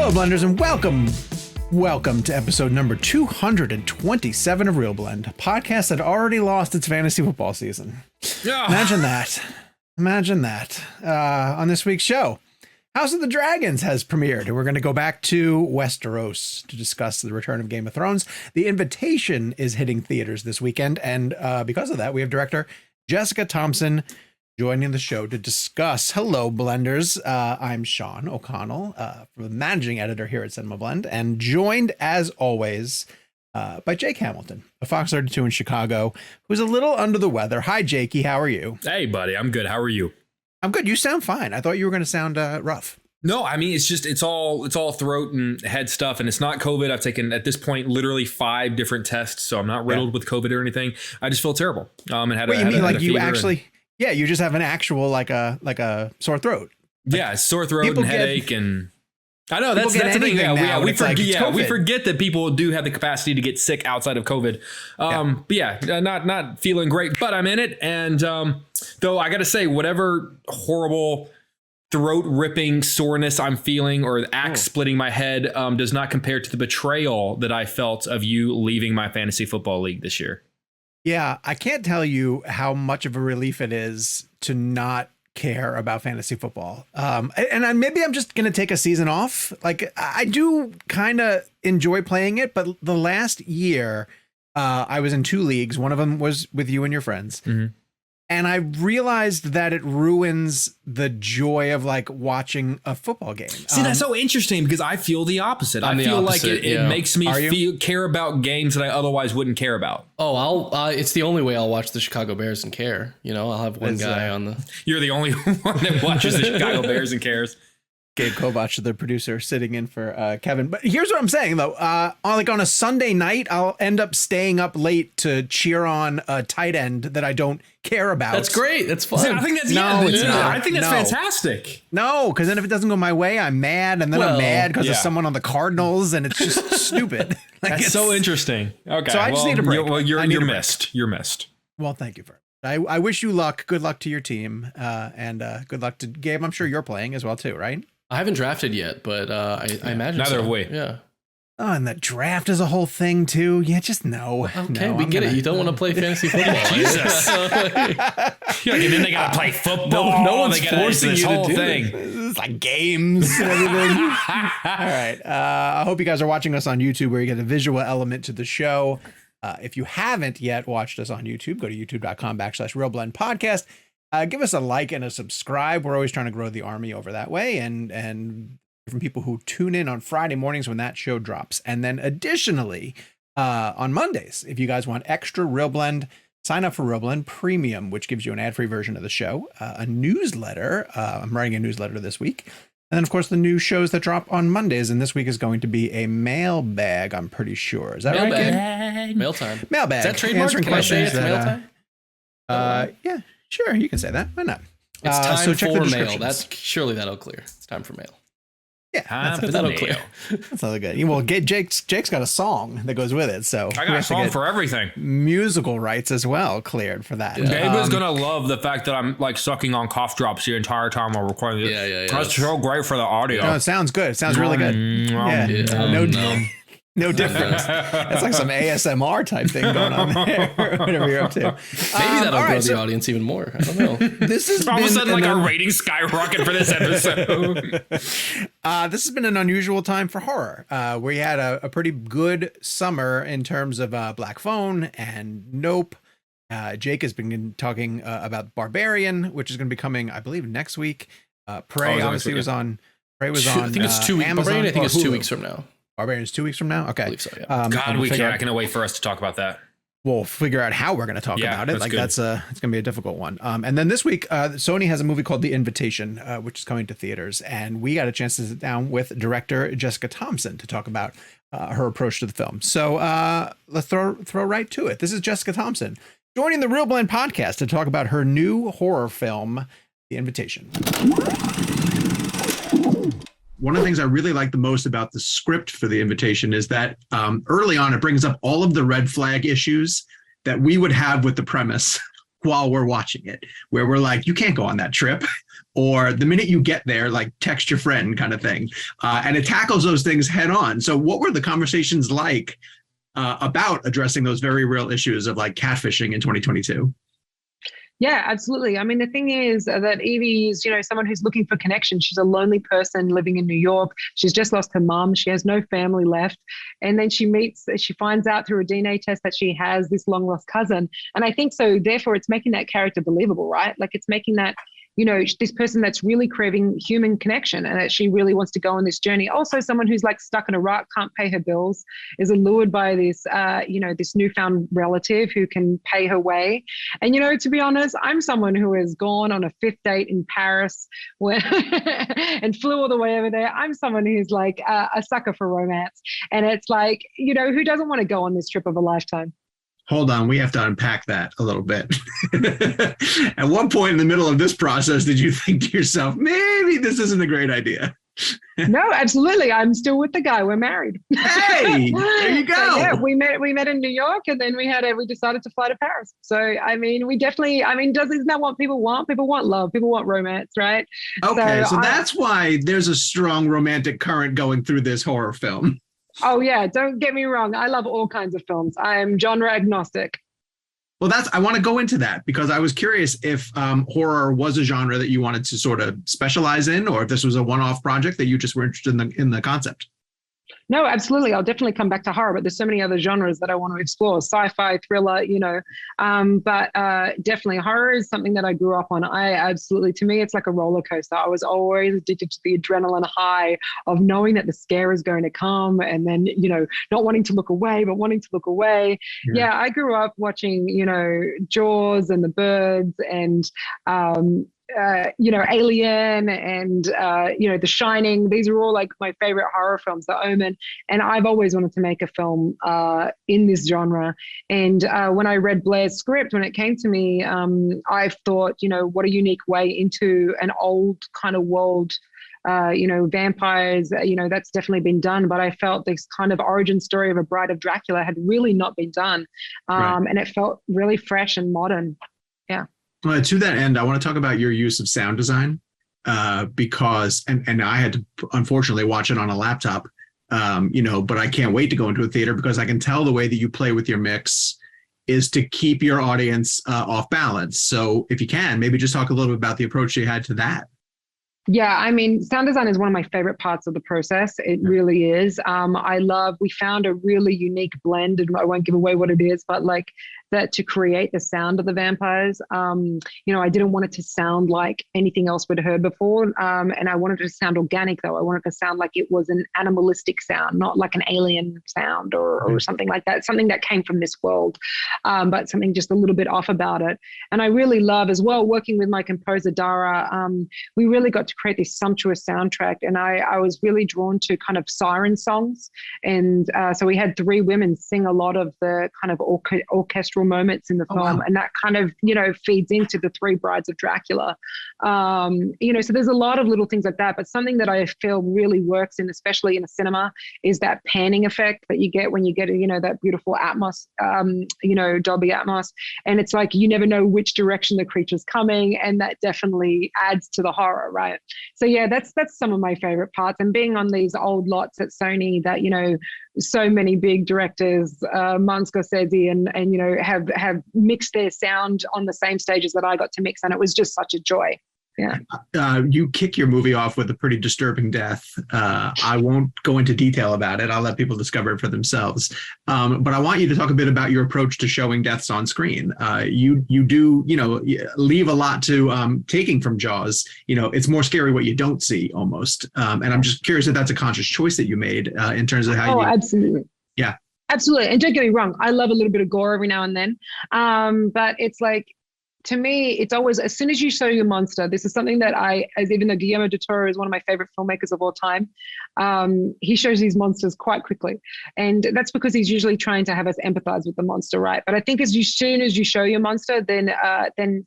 Hello, Blenders, and welcome to episode number 227 of ReelBlend, a podcast that already lost its fantasy football season. Imagine that. On this week's show, House of the Dragons has premiered, and we're going to go back to Westeros to discuss the return of Game of Thrones. The Invitation is hitting theaters this weekend, and because of that, we have director Jessica Thompson joining the show to discuss. Hello, Blenders. I'm Sean O'Connell, the managing editor here at Cinema Blend, and joined, as always, by Jake Hamilton, a Fox 32 in Chicago, who's a little under the weather. Hi, Jakey. How are you? Hey, buddy. I'm good. How are you? I'm good. You sound fine. I thought you were going to sound rough. No, I mean, it's all throat and head stuff, and it's not COVID. I've taken, at this point, literally 5 different tests, so I'm not riddled with COVID or anything. I just feel terrible. And had you just have an actual like a sore throat. Yeah, sore throat and headache, and I know that's the thing. We forget that people do have the capacity to get sick outside of COVID. But not feeling great, but I'm in it. And though I got to say, whatever horrible throat ripping soreness I'm feeling or axe splitting my head does not compare to the betrayal that I felt of you leaving my fantasy football league this year. Yeah, I can't tell you how much of a relief it is to not care about fantasy football. Maybe I'm just going to take a season off. Like, I do kind of enjoy playing it, but the last year I was in 2 leagues. One of them was with you and your friends. Mm-hmm. And I realized that it ruins the joy of like watching a football game. See, that's so interesting because I feel the opposite. I feel like it makes me care about games that I otherwise wouldn't care about. Oh, it's the only way I'll watch the Chicago Bears and care. You know, I'll have one guy on the. You're the only one that watches the Chicago Bears and cares. Gabe Kovach, the producer, sitting in for Kevin. But here's what I'm saying, though. On a Sunday night, I'll end up staying up late to cheer on a tight end that I don't care about. That's great. That's fun. See, I think that's I think that's fantastic. No, because then if it doesn't go my way, I'm mad, and then I'm mad because of someone on the Cardinals, and it's just stupid. That's so interesting. Okay, so I just need a break. You're missed. You're missed. Well, thank you for. I wish you luck. Good luck to your team, and good luck to Gabe. I'm sure you're playing as well too, right? I haven't drafted yet, but I imagine neither have we. Yeah. Oh, and the draft is a whole thing too. Yeah, just no. Okay, we get it. You don't want to play fantasy football. Jesus. And then they got to play football. No one's forcing this you whole to do thing. It's like games and everything. All right. I hope you guys are watching us on YouTube, where you get a visual element to the show. If you haven't yet watched us on YouTube, go to youtube.com/ReelBlend Podcast. Give us a like and a subscribe. We're always trying to grow the army over that way, and from people who tune in on Friday mornings when that show drops. And then additionally, on Mondays, if you guys want extra ReelBlend, sign up for ReelBlend Premium, which gives you an ad-free version of the show, a newsletter. I'm writing a newsletter this week. And then, of course, the new shows that drop on Mondays. And this week is going to be a mailbag, I'm pretty sure. Is that right, Gabe? Mail time. Mailbag. Is that trademark? Can I say it's mail time? Yeah. Sure, you can say that. Why not? It's time so check for mail. Surely that'll clear. It's time for mail. Yeah, that'll clear. That's all good. Well, Jake's got a song that goes with it, so I got a song for everything. Musical rights as well cleared for that. Gabe is gonna love the fact that I'm like sucking on cough drops the entire time while recording it. Yeah. That's so great for the audio. No, it sounds good. It sounds really good. No difference. It's like some ASMR type thing going on there. Whatever you're up to. Maybe that'll grow the audience even more. I don't know. This is all of a sudden our ratings skyrocket for this episode. This has been an unusual time for horror. We had a pretty good summer in terms of Black Phone and Nope. Jake has been talking about Barbarian, which is going to be coming, I believe, next week. Prey obviously was on. Prey was on. I think it's 2 weeks. Barbarian, I think it's 2 weeks from now. Barbarian is 2 weeks from now. Okay. I believe so, yeah. God, I cannot wait for us to talk about that. We'll figure out how we're going to talk about it. It's going to be a difficult one. And then this week, Sony has a movie called The Invitation, which is coming to theaters. And we got a chance to sit down with director Jessica Thompson to talk about her approach to the film. So let's throw right to it. This is Jessica Thompson joining the ReelBlend podcast to talk about her new horror film, The Invitation. One of the things I really like the most about the script for The Invitation is that early on, it brings up all of the red flag issues that we would have with the premise while we're watching it, where we're like, you can't go on that trip. or the minute you get there, like text your friend kind of thing. And it tackles those things head on. So what were the conversations like about addressing those very real issues of like catfishing in 2022? Yeah, absolutely. I mean, the thing is that Evie is, someone who's looking for connection. She's a lonely person living in New York. She's just lost her mom. She has no family left. And then she finds out through a DNA test that she has this long lost cousin. And I think so, therefore, it's making that character believable, right? Like it's making that, this person that's really craving human connection and that she really wants to go on this journey. Also someone who's like stuck in a rut, can't pay her bills, is allured by this, this newfound relative who can pay her way. And, to be honest, I'm someone who has gone on a 5th date in Paris and flew all the way over there. I'm someone who's like a sucker for romance. And it's like, who doesn't want to go on this trip of a lifetime? Hold on, we have to unpack that a little bit. At one point in the middle of this process, did you think to yourself, maybe this isn't a great idea? No, absolutely. I'm still with the guy. We're married. Hey, there you go. So, yeah, we met in New York, and then we decided to fly to Paris. So, I mean, isn't that what people want? People want love. People want romance, right? Okay, so that's why there's a strong romantic current going through this horror film. Oh, yeah. Don't get me wrong. I love all kinds of films. I'm genre agnostic. Well, I want to go into that because I was curious if horror was a genre that you wanted to sort of specialize in, or if this was a one-off project that you just were interested in the concept. No, absolutely. I'll definitely come back to horror, but there's so many other genres that I want to explore, sci-fi, thriller, but definitely horror is something that I grew up on. To me, it's like a roller coaster. I was always addicted to the adrenaline high of knowing that the scare is going to come and then, not wanting to look away, but wanting to look away. Yeah, I grew up watching, Jaws and The Birds and, Alien and, The Shining. These are all like my favorite horror films, The Omen. And I've always wanted to make a film in this genre. And when I read Blair's script, when it came to me, I thought, what a unique way into an old kind of world. Vampires, that's definitely been done. But I felt this kind of origin story of a Bride of Dracula had really not been done. Right. And it felt really fresh and modern. Yeah. Well, to that end, I want to talk about your use of sound design because, and I had to unfortunately watch it on a laptop, but I can't wait to go into a theater because I can tell the way that you play with your mix is to keep your audience off balance. So if you can, maybe just talk a little bit about the approach you had to that. Yeah, I mean, sound design is one of my favorite parts of the process. It really is. We found a really unique blend, and I won't give away what it is, but like that to create the sound of the vampires. I didn't want it to sound like anything else we'd heard before. And I wanted it to sound organic, though. I wanted it to sound like it was an animalistic sound, not like an alien sound or something like that, something that came from this world, but something just a little bit off about it. And I really love as well, working with my composer, Dara, we really got to create this sumptuous soundtrack. And I was really drawn to kind of siren songs. And so we had 3 women sing a lot of the kind of orchestral moments in the film. Wow. And that kind of, feeds into the 3 Brides of Dracula. So there's a lot of little things like that, but something that I feel really works in, especially in a cinema, is that panning effect that you get when you get, that beautiful Atmos, Dolby Atmos. And it's like, you never know which direction the creature's coming. And that definitely adds to the horror, right? So yeah, that's some of my favorite parts. And being on these old lots at Sony that, so many big directors, Martin Scorsese and have mixed their sound on the same stages that I got to mix. And it was just such a joy. Yeah. You kick your movie off with a pretty disturbing death. I won't go into detail about it. I'll let people discover it for themselves. But I want you to talk a bit about your approach to showing deaths on screen. You do, leave a lot to taking from Jaws. It's more scary what you don't see almost. And I'm just curious if that's a conscious choice that you made in terms of how you. Oh, absolutely. Yeah. Absolutely. And don't get me wrong, I love a little bit of gore every now and then. But it's like, to me, it's always, as soon as you show your monster, this is something that even though Guillermo del Toro is one of my favorite filmmakers of all time, he shows these monsters quite quickly. And that's because he's usually trying to have us empathize with the monster, right? But I think as soon as you show your monster, then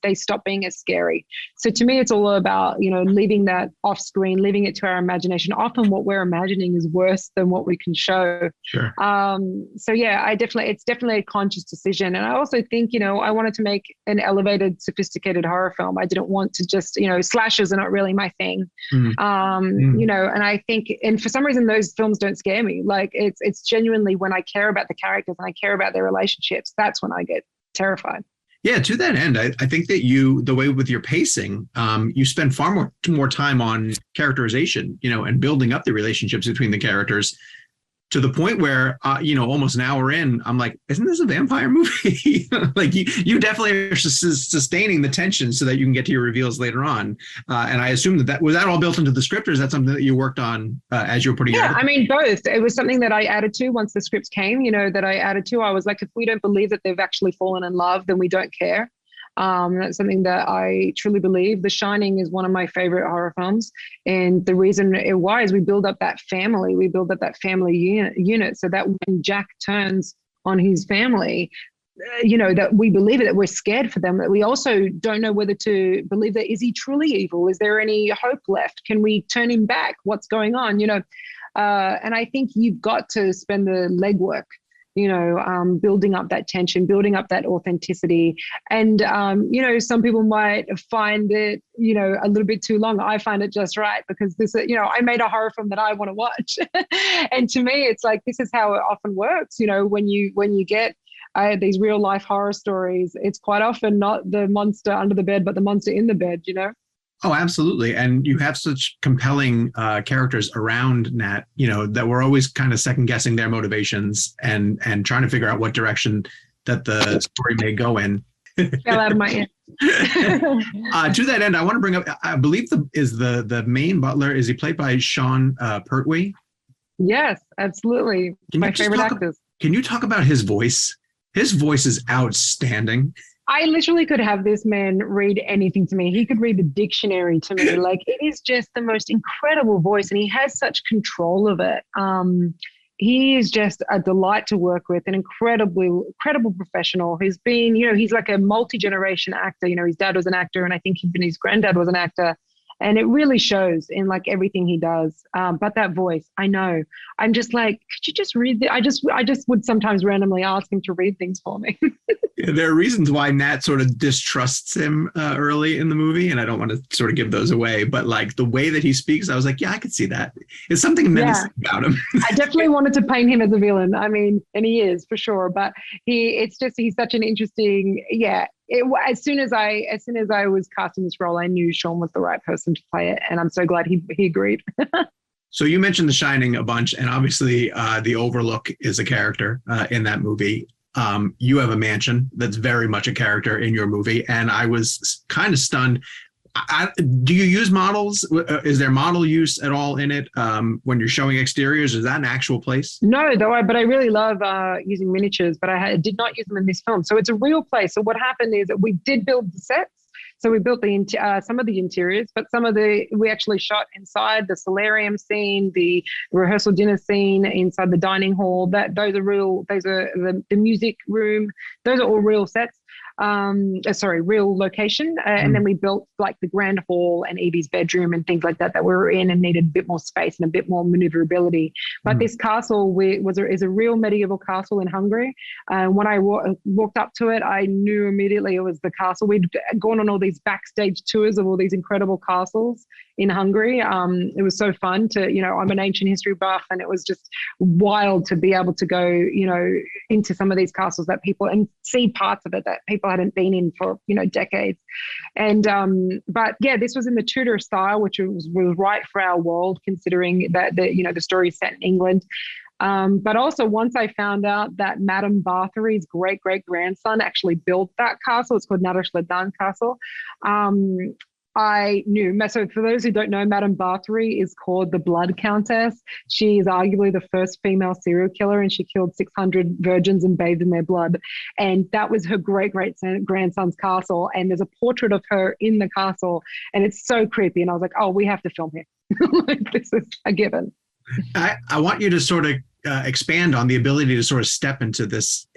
they stop being as scary. So to me, it's all about, leaving that off screen, leaving it to our imagination. Often what we're imagining is worse than what we can show. Sure. So yeah, it's definitely a conscious decision. And I also think, I wanted to make an elevated complicated, sophisticated horror film. I didn't want to just, slashers are not really my thing. And I think, and for some reason, those films don't scare me. Like it's genuinely when I care about the characters and I care about their relationships, that's when I get terrified. Yeah, to that end, I think that the way with your pacing, you spend far more time on characterization, and building up the relationships between the characters, to the point where, almost an hour in, I'm like, isn't this a vampire movie? Like you definitely are sustaining the tension so that you can get to your reveals later on. And I assume that was that all built into the script, or is that something that you worked on as you were putting it? Yeah, I mean, both. It was something that I added to once the scripts came, that I added to. I was like, if we don't believe that they've actually fallen in love, then we don't care. That's something that I truly believe. The Shining is one of my favorite horror films. And the reason why is we build up that family. We build up that family unit so that when Jack turns on his family, that we believe it, that we're scared for them, that we also don't know whether to believe that, is he truly evil? Is there any hope left? Can we turn him back? What's going on? And I think you've got to spend the legwork, building up that tension, building up that authenticity. And, some people might find it, a little bit too long. I find it just right because this, I made a horror film that I want to watch. And to me, it's like, this is how it often works. When you get these real life horror stories, it's quite often not the monster under the bed, but the monster in the bed, Oh, absolutely. And you have such compelling characters around Nat, that we're always kind of second guessing their motivations and trying to figure out what direction that the story may go in. Fell out of my ear. To that end, I want to bring up, I believe the main butler, is he played by Sean Pertwee? Yes, absolutely. My favorite actors. Can you talk about his voice? His voice is outstanding. I literally could have this man read anything to me. He could read the dictionary to me. Like, it is just the most incredible voice, and he has such control of it. He is just a delight to work with, an incredible professional who's been, he's like a multi-generation actor. His dad was an actor, and I think even his granddad was an actor. And it really shows in like everything he does. But that voice, I know. I'm just like, could you just read I just would sometimes randomly ask him to read things for me. Yeah, there are reasons why Nat sort of distrusts him early in the movie, and I don't want to sort of give those away. But like the way that he speaks, I was like, yeah, I could see that. It's something menacing about him. I definitely wanted to paint him as a villain. I mean, and he is for sure. But he's such an interesting, as soon as I was casting this role, I knew Sean was the right person to play it, and I'm so glad he agreed. So you mentioned The Shining a bunch, and obviously the Overlook is a character in that movie. You have a mansion that's very much a character in your movie, and I was kind of stunned. Do you use models? Is there model use at all in it when you're showing exteriors? Is that an actual place? No, but I really love using miniatures, but I did not use them in this film. So it's a real place. So what happened is that we did build the sets. So we built some of the interiors, but we actually shot inside the solarium scene, the rehearsal dinner scene, inside the dining hall. Those are the music room. Those are all real sets. Real location. And then we built like the grand hall and Evie's bedroom and things like that we were in and needed a bit more space and a bit more maneuverability. But this castle is a real medieval castle in Hungary. When I walked up to it, I knew immediately it was the castle. We'd gone on all these backstage tours of all these incredible castles in Hungary. It was so fun to, I'm an ancient history buff, and it was just wild to be able to go, into some of these castles and see parts of it that people hadn't been in for, decades. And, but yeah, this was in the Tudor style, which was right for our world, considering that the story is set in England. But also once I found out that Madame Bathory's great-great-grandson actually built that castle, it's called Nárosleden Castle. I knew. So for those who don't know, Madame Bathory is called the Blood Countess. She is arguably the first female serial killer, and she killed 600 virgins and bathed in their blood. And that was her great-great-grandson's castle. And there's a portrait of her in the castle, and it's so creepy. And I was like, oh, we have to film here. This is a given. I want you to sort of expand on the ability to sort of step into this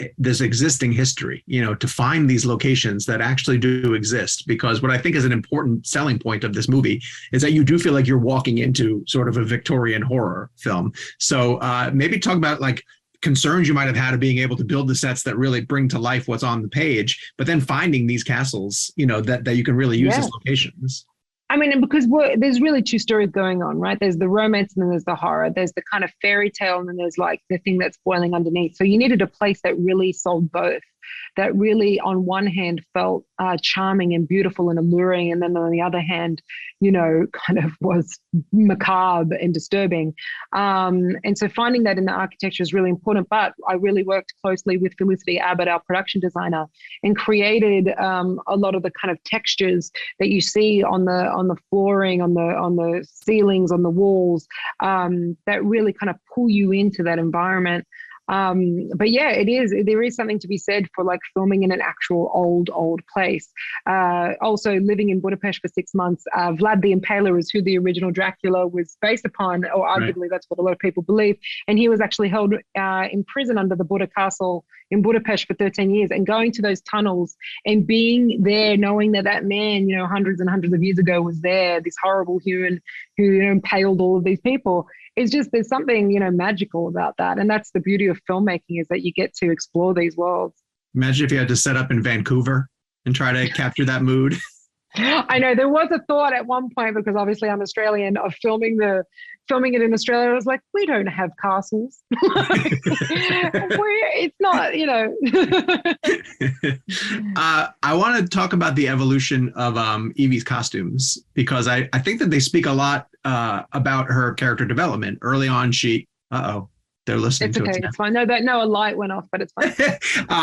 existing history, to find these locations that actually do exist. Because what I think is an important selling point of this movie is that you do feel like you're walking into sort of a Victorian horror film. So maybe talk about like concerns you might have had of being able to build the sets that really bring to life what's on the page, but then finding these castles, that you can really use as locations. I mean, because there's really two stories going on, right? There's the romance and then there's the horror. There's the kind of fairy tale and then there's like the thing that's boiling underneath. So you needed a place that really sold both, that really on one hand felt charming and beautiful and alluring. And then on the other hand, kind of was macabre and disturbing. And so finding that in the architecture is really important. But I really worked closely with Felicity Abbott, our production designer, and created a lot of the kind of textures that you see on the flooring, on the ceilings, on the walls, that really kind of pull you into that environment. But yeah, there is something to be said for like filming in an actual old place. Also living in Budapest for 6 months, Vlad the Impaler is who the original Dracula was based upon, or arguably that's what a lot of people believe. And he was actually held in prison under the Buda Castle in Budapest for 13 years, and going to those tunnels and being there, knowing that man, hundreds and hundreds of years ago was there, this horrible human who impaled all of these people. It's just, there's something, magical about that. And that's the beauty of filmmaking, is that you get to explore these worlds. Imagine if you had to set up in Vancouver and try to capture that mood. I know there was a thought at one point, because obviously I'm Australian, of filming it in Australia. I was like, we don't have castles. It's not, I want to talk about the evolution of Evie's costumes, because I think that they speak a lot about her character development. Early on, they're listening to it. It's fine. No, a light went off, but it's fine.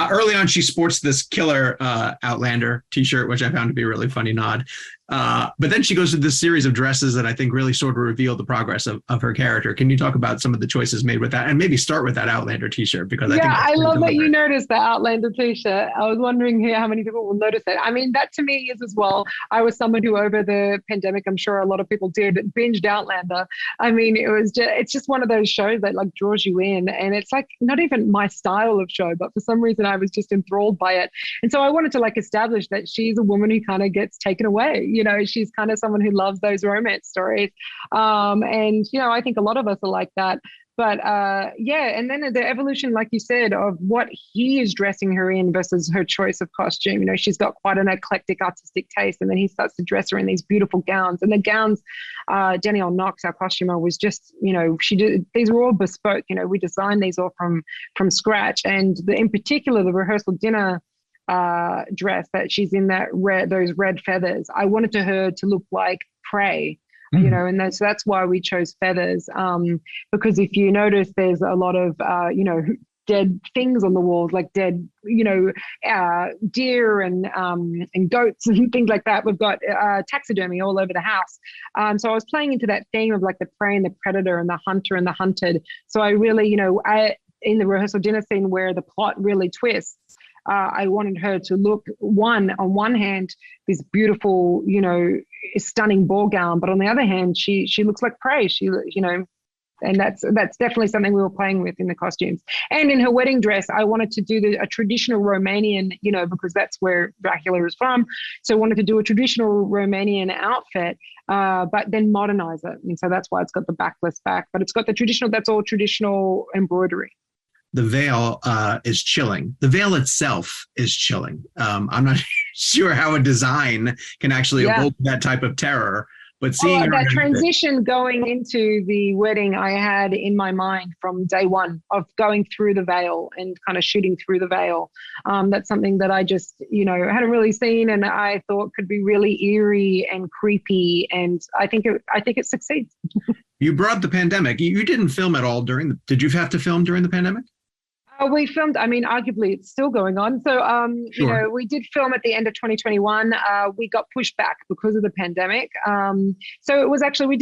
Early on, she sports this killer Outlander t-shirt, which I found to be a really funny nod. But then she goes through this series of dresses that I think really sort of reveal the progress of her character. Can you talk about some of the choices made with that, and maybe start with that Outlander t-shirt? Because I love that you noticed the Outlander t-shirt. I was wondering here how many people will notice it. I mean, that to me is as well. I was someone who over the pandemic, I'm sure a lot of people did, binged Outlander. I mean, it's just one of those shows that like draws you in, and it's like not even my style of show, but for some reason I was just enthralled by it. And so I wanted to like establish that she's a woman who kind of gets taken away. She's kind of someone who loves those romance stories. And, I think a lot of us are like that. But and then the evolution, like you said, of what he is dressing her in versus her choice of costume. She's got quite an eclectic artistic taste, and then he starts to dress her in these beautiful gowns. And the gowns, Danielle Knox, our costumer, was just, these were all bespoke. We designed these all from scratch. And in particular, the rehearsal dinner dress that she's in, those red feathers, I wanted her to look like prey. And so that's why we chose feathers, because if you notice, there's a lot of dead things on the walls, like dead deer and goats and things like that. We've got taxidermy all over the house, so I was playing into that theme of like the prey and the predator and the hunter and the hunted. So I really, in the rehearsal dinner scene where the plot really twists, I wanted her to look, on one hand, this beautiful, stunning ball gown, but on the other hand, she looks like prey. And that's definitely something we were playing with in the costumes. And in her wedding dress, I wanted to do a traditional Romanian, because that's where Dracula is from. So I wanted to do a traditional Romanian outfit, but then modernize it. And so that's why it's got the backless back, but it's got the traditional, that's all traditional embroidery. The veil is chilling. The veil itself is chilling. I'm not sure how a design can actually evoke that type of terror, but seeing that transition going into the wedding, I had in my mind from day one of going through the veil and kind of shooting through the veil. That's something that I just, hadn't really seen, and I thought could be really eerie and creepy. And I think it succeeds. You brought the pandemic. You didn't film at all did you have to film during the pandemic? We filmed, arguably it's still going on. So, we did film at the end of 2021. We got pushed back because of the pandemic. So it was actually, we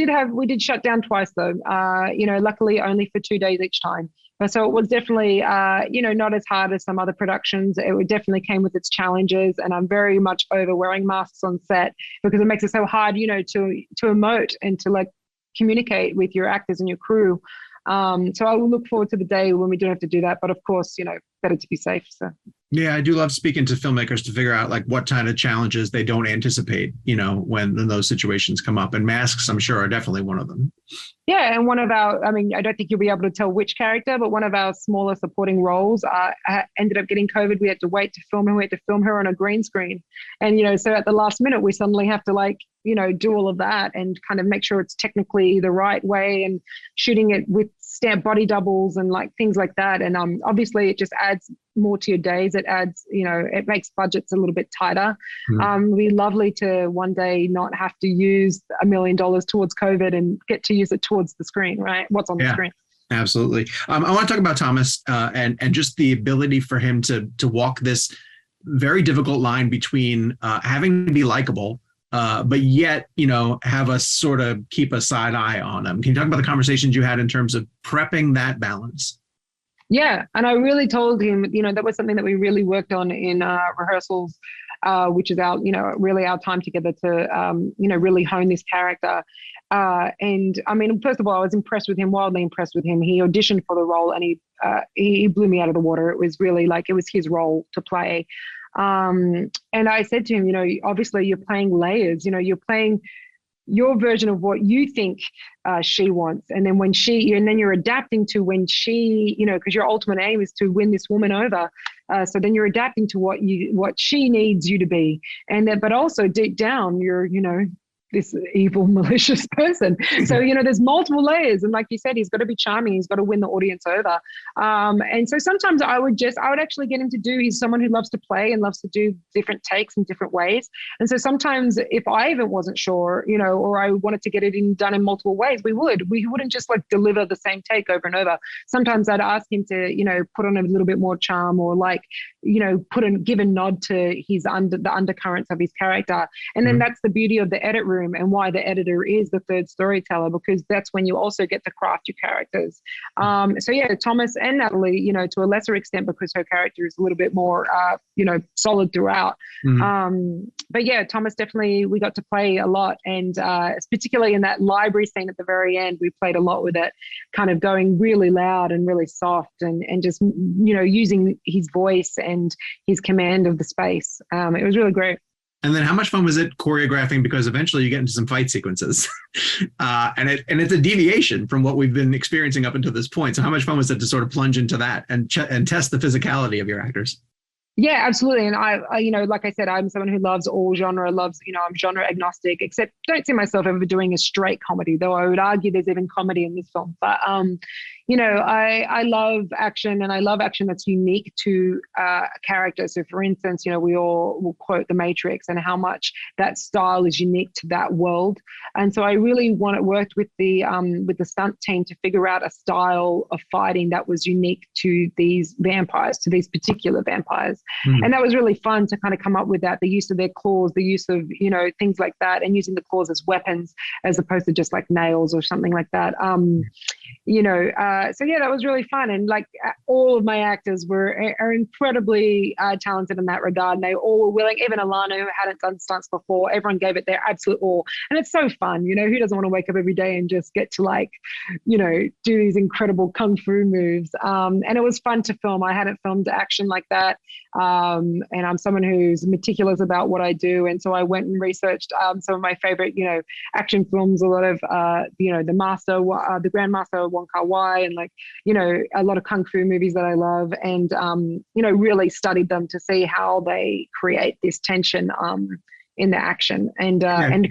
did shut down twice though, luckily only for 2 days each time. So it was definitely, not as hard as some other productions. It definitely came with its challenges, and I'm very much over wearing masks on set because it makes it so hard, to emote and to like communicate with your actors and your crew. So I will look forward to the day when we don't have to do that. But of course, better to be safe. So Yeah, I do love speaking to filmmakers to figure out like what kind of challenges they don't anticipate, when those situations come up. And masks, I'm sure, are definitely one of them. Yeah, and I don't think you'll be able to tell which character, but one of our smaller supporting roles ended up getting COVID. We had to wait to film her. We had to film her on a green screen. And, so at the last minute, we suddenly have to do all of that and kind of make sure it's technically the right way and shooting it with stamp body doubles and like things like that. And obviously it just adds more to your days. It adds, it makes budgets a little bit tighter. It'd be lovely to one day not have to use $1 million towards COVID and get to use it towards the screen, right? What's on the screen. Absolutely. I want to talk about Thomas and just the ability for him to walk this very difficult line between having to be likable, but yet, have us sort of keep a side eye on him. Can you talk about the conversations you had in terms of prepping that balance? Yeah. And I really told him, that was something that we really worked on in rehearsals, which is really our time together to, really hone this character. And I mean, first of all, I was wildly impressed with him. He auditioned for the role and he blew me out of the water. It was really it was his role to play. And I said to him, obviously you're playing layers, you're playing your version of what you think she wants. And then and then you're adapting to when she, because your ultimate aim is to win this woman over. So then you're adapting to what she needs you to be. And then, but also deep down, you're, this evil, malicious person. So, there's multiple layers. And like you said, he's got to be charming. He's got to win the audience over. And so sometimes I would actually get him to he's someone who loves to play and loves to do different takes in different ways. And so sometimes if I even wasn't sure, or I wanted to get it done in multiple ways, we wouldn't just deliver the same take over and over. Sometimes I'd ask him to, put on a little bit more charm or give a nod to the undercurrents of his character. And then that's the beauty of the edit room and why the editor is the third storyteller, because that's when you also get to craft your characters. So yeah, Thomas and Nathalie, to a lesser extent because her character is a little bit more, solid throughout. But yeah, Thomas definitely, we got to play a lot. And particularly in that library scene at the very end, we played a lot with it, kind of going really loud and really soft and just, using his voice and his command of the space. It was really great. And then how much fun was it choreographing? Because eventually you get into some fight sequences and it's a deviation from what we've been experiencing up until this point. So how much fun was it to sort of plunge into that and test the physicality of your actors? Yeah, absolutely. And I, like I said, I'm someone who loves all genre, I'm genre agnostic, except don't see myself ever doing a straight comedy, though I would argue there's even comedy in this film. But, I love action, and I love action that's unique to a character. So for instance, we all will quote The Matrix and how much that style is unique to that world. And so I really worked with the stunt team to figure out a style of fighting that was unique to these vampires, to these particular vampires. And that was really fun to kind of come up with that, the use of their claws, the use of, things like that, and using the claws as weapons as opposed to just like nails or something like that. So yeah, that was really fun. And all of my actors are incredibly talented in that regard. And they all were willing, even Alana, who hadn't done stunts before, everyone gave it their absolute all. And it's so fun, who doesn't want to wake up every day and just get to do these incredible Kung Fu moves. And it was fun to film. I hadn't filmed action like that. And I'm someone who's meticulous about what I do. And so I went and researched some of my favorite, action films, a lot of, the Grandmaster Wong Kar-wai, and a lot of Kung Fu movies that I love, and, really studied them to see how they create this tension in the action, and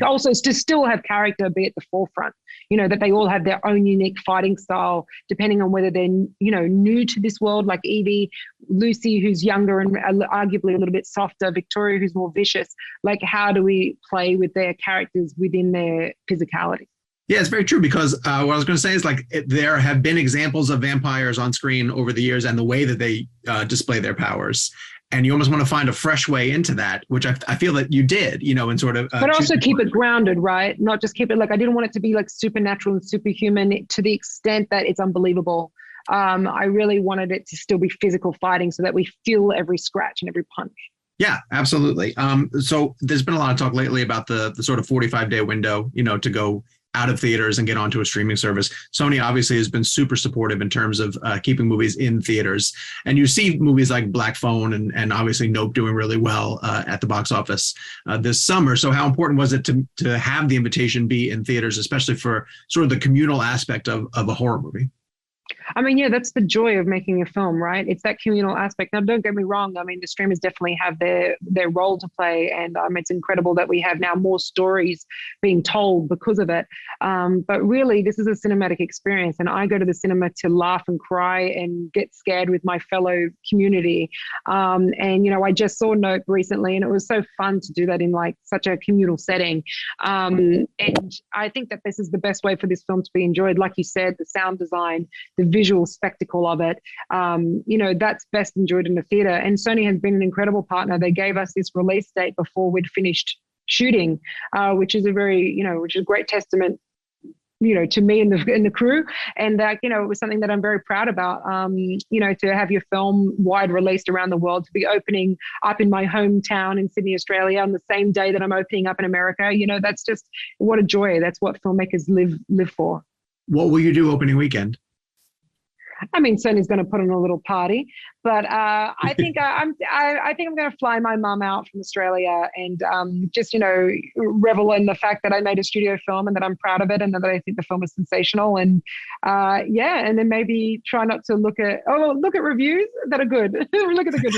also to still have character be at the forefront, that they all have their own unique fighting style, depending on whether they're, new to this world, like Evie, Lucy, who's younger and arguably a little bit softer, Victoria, who's more vicious. How do we play with their characters within their physicality? Yeah, it's very true, because what I was going to say is there have been examples of vampires on screen over the years and the way that they display their powers. And you almost want to find a fresh way into that, which I feel that you did, and sort of. But also keep it grounded, right? Not just keep it I didn't want it to be supernatural and superhuman to the extent that it's unbelievable. I really wanted it to still be physical fighting so that we feel every scratch and every punch. Yeah, absolutely. So there's been a lot of talk lately about the sort of 45-day window, to go out of theaters and get onto a streaming service. Sony obviously has been super supportive in terms of keeping movies in theaters. And you see movies like Black Phone and obviously Nope doing really well at the box office this summer. So how important was it to have the invitation be in theaters, especially for sort of the communal aspect of a horror movie? I mean, yeah, that's the joy of making a film, right? It's that communal aspect. Now, don't get me wrong. I mean, the streamers definitely have their role to play, and it's incredible that we have now more stories being told because of it. But really, this is a cinematic experience, and I go to the cinema to laugh and cry and get scared with my fellow community. And I just saw Nope recently, and it was so fun to do that in like such a communal setting. And I think that this is the best way for this film to be enjoyed. Like you said, the sound design, the visual spectacle of it, that's best enjoyed in the theater. And Sony has been an incredible partner. They gave us this release date before we'd finished shooting, which is a great testament, to me and the crew. And it was something that I'm very proud about. To have your film wide released around the world, to be opening up in my hometown in Sydney, Australia, on the same day that I'm opening up in America. That's just what a joy. That's what filmmakers live for. What will you do opening weekend? I mean, Sony's going to put on a little party, but I think I'm going to fly my mum out from Australia and just revel in the fact that I made a studio film and that I'm proud of it and that I think the film is sensational. And and then maybe try not to look at reviews that are good. Look at the good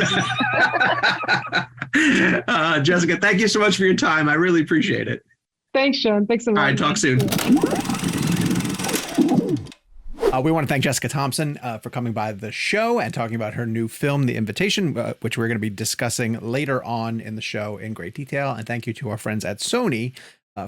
reviews. Jessica, thank you so much for your time. I really appreciate it. Thanks, Sean. Thanks so much. All right, talk soon. We want to thank Jessica Thompson for coming by the show and talking about her new film, The Invitation, which we're going to be discussing later on in the show in great detail. And thank you to our friends at Sony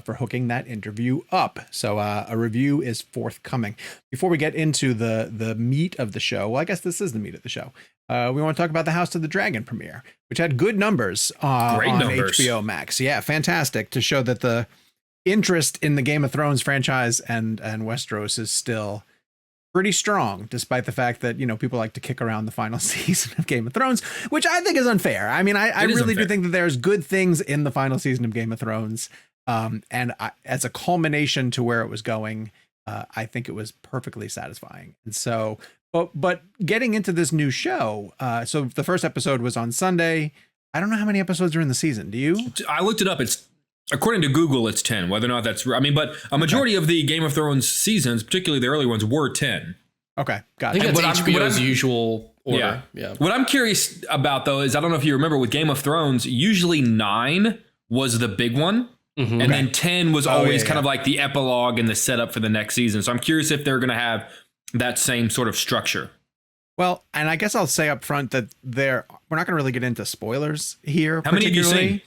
for hooking that interview up. So a review is forthcoming. Before we get into the meat of the show, well, I guess this is the meat of the show. We want to talk about the House of the Dragon premiere, which had good numbers on HBO Max. Yeah, fantastic, to show that the interest in the Game of Thrones franchise and Westeros is still pretty strong, despite the fact that, people like to kick around the final season of Game of Thrones, which I think is unfair. I mean, I really do think that there's good things in the final season of Game of Thrones. As a culmination to where it was going, I think it was perfectly satisfying. And so, but getting into this new show, so the first episode was on Sunday. I don't know how many episodes are in the season. Do you? I looked it up. According to Google, it's 10. Whether or not that's, but a majority of the Game of Thrones seasons, particularly the early ones, were 10. Okay, got it. I think that's HBO's usual order. Yeah. What I'm curious about, though, is I don't know if you remember with Game of Thrones, usually 9 was the big one. Mm-hmm. And then 10 was always kind of like the epilogue and the setup for the next season. So I'm curious if they're going to have that same sort of structure. Well, and I guess I'll say up front that we're not going to really get into spoilers here. How many have you seen?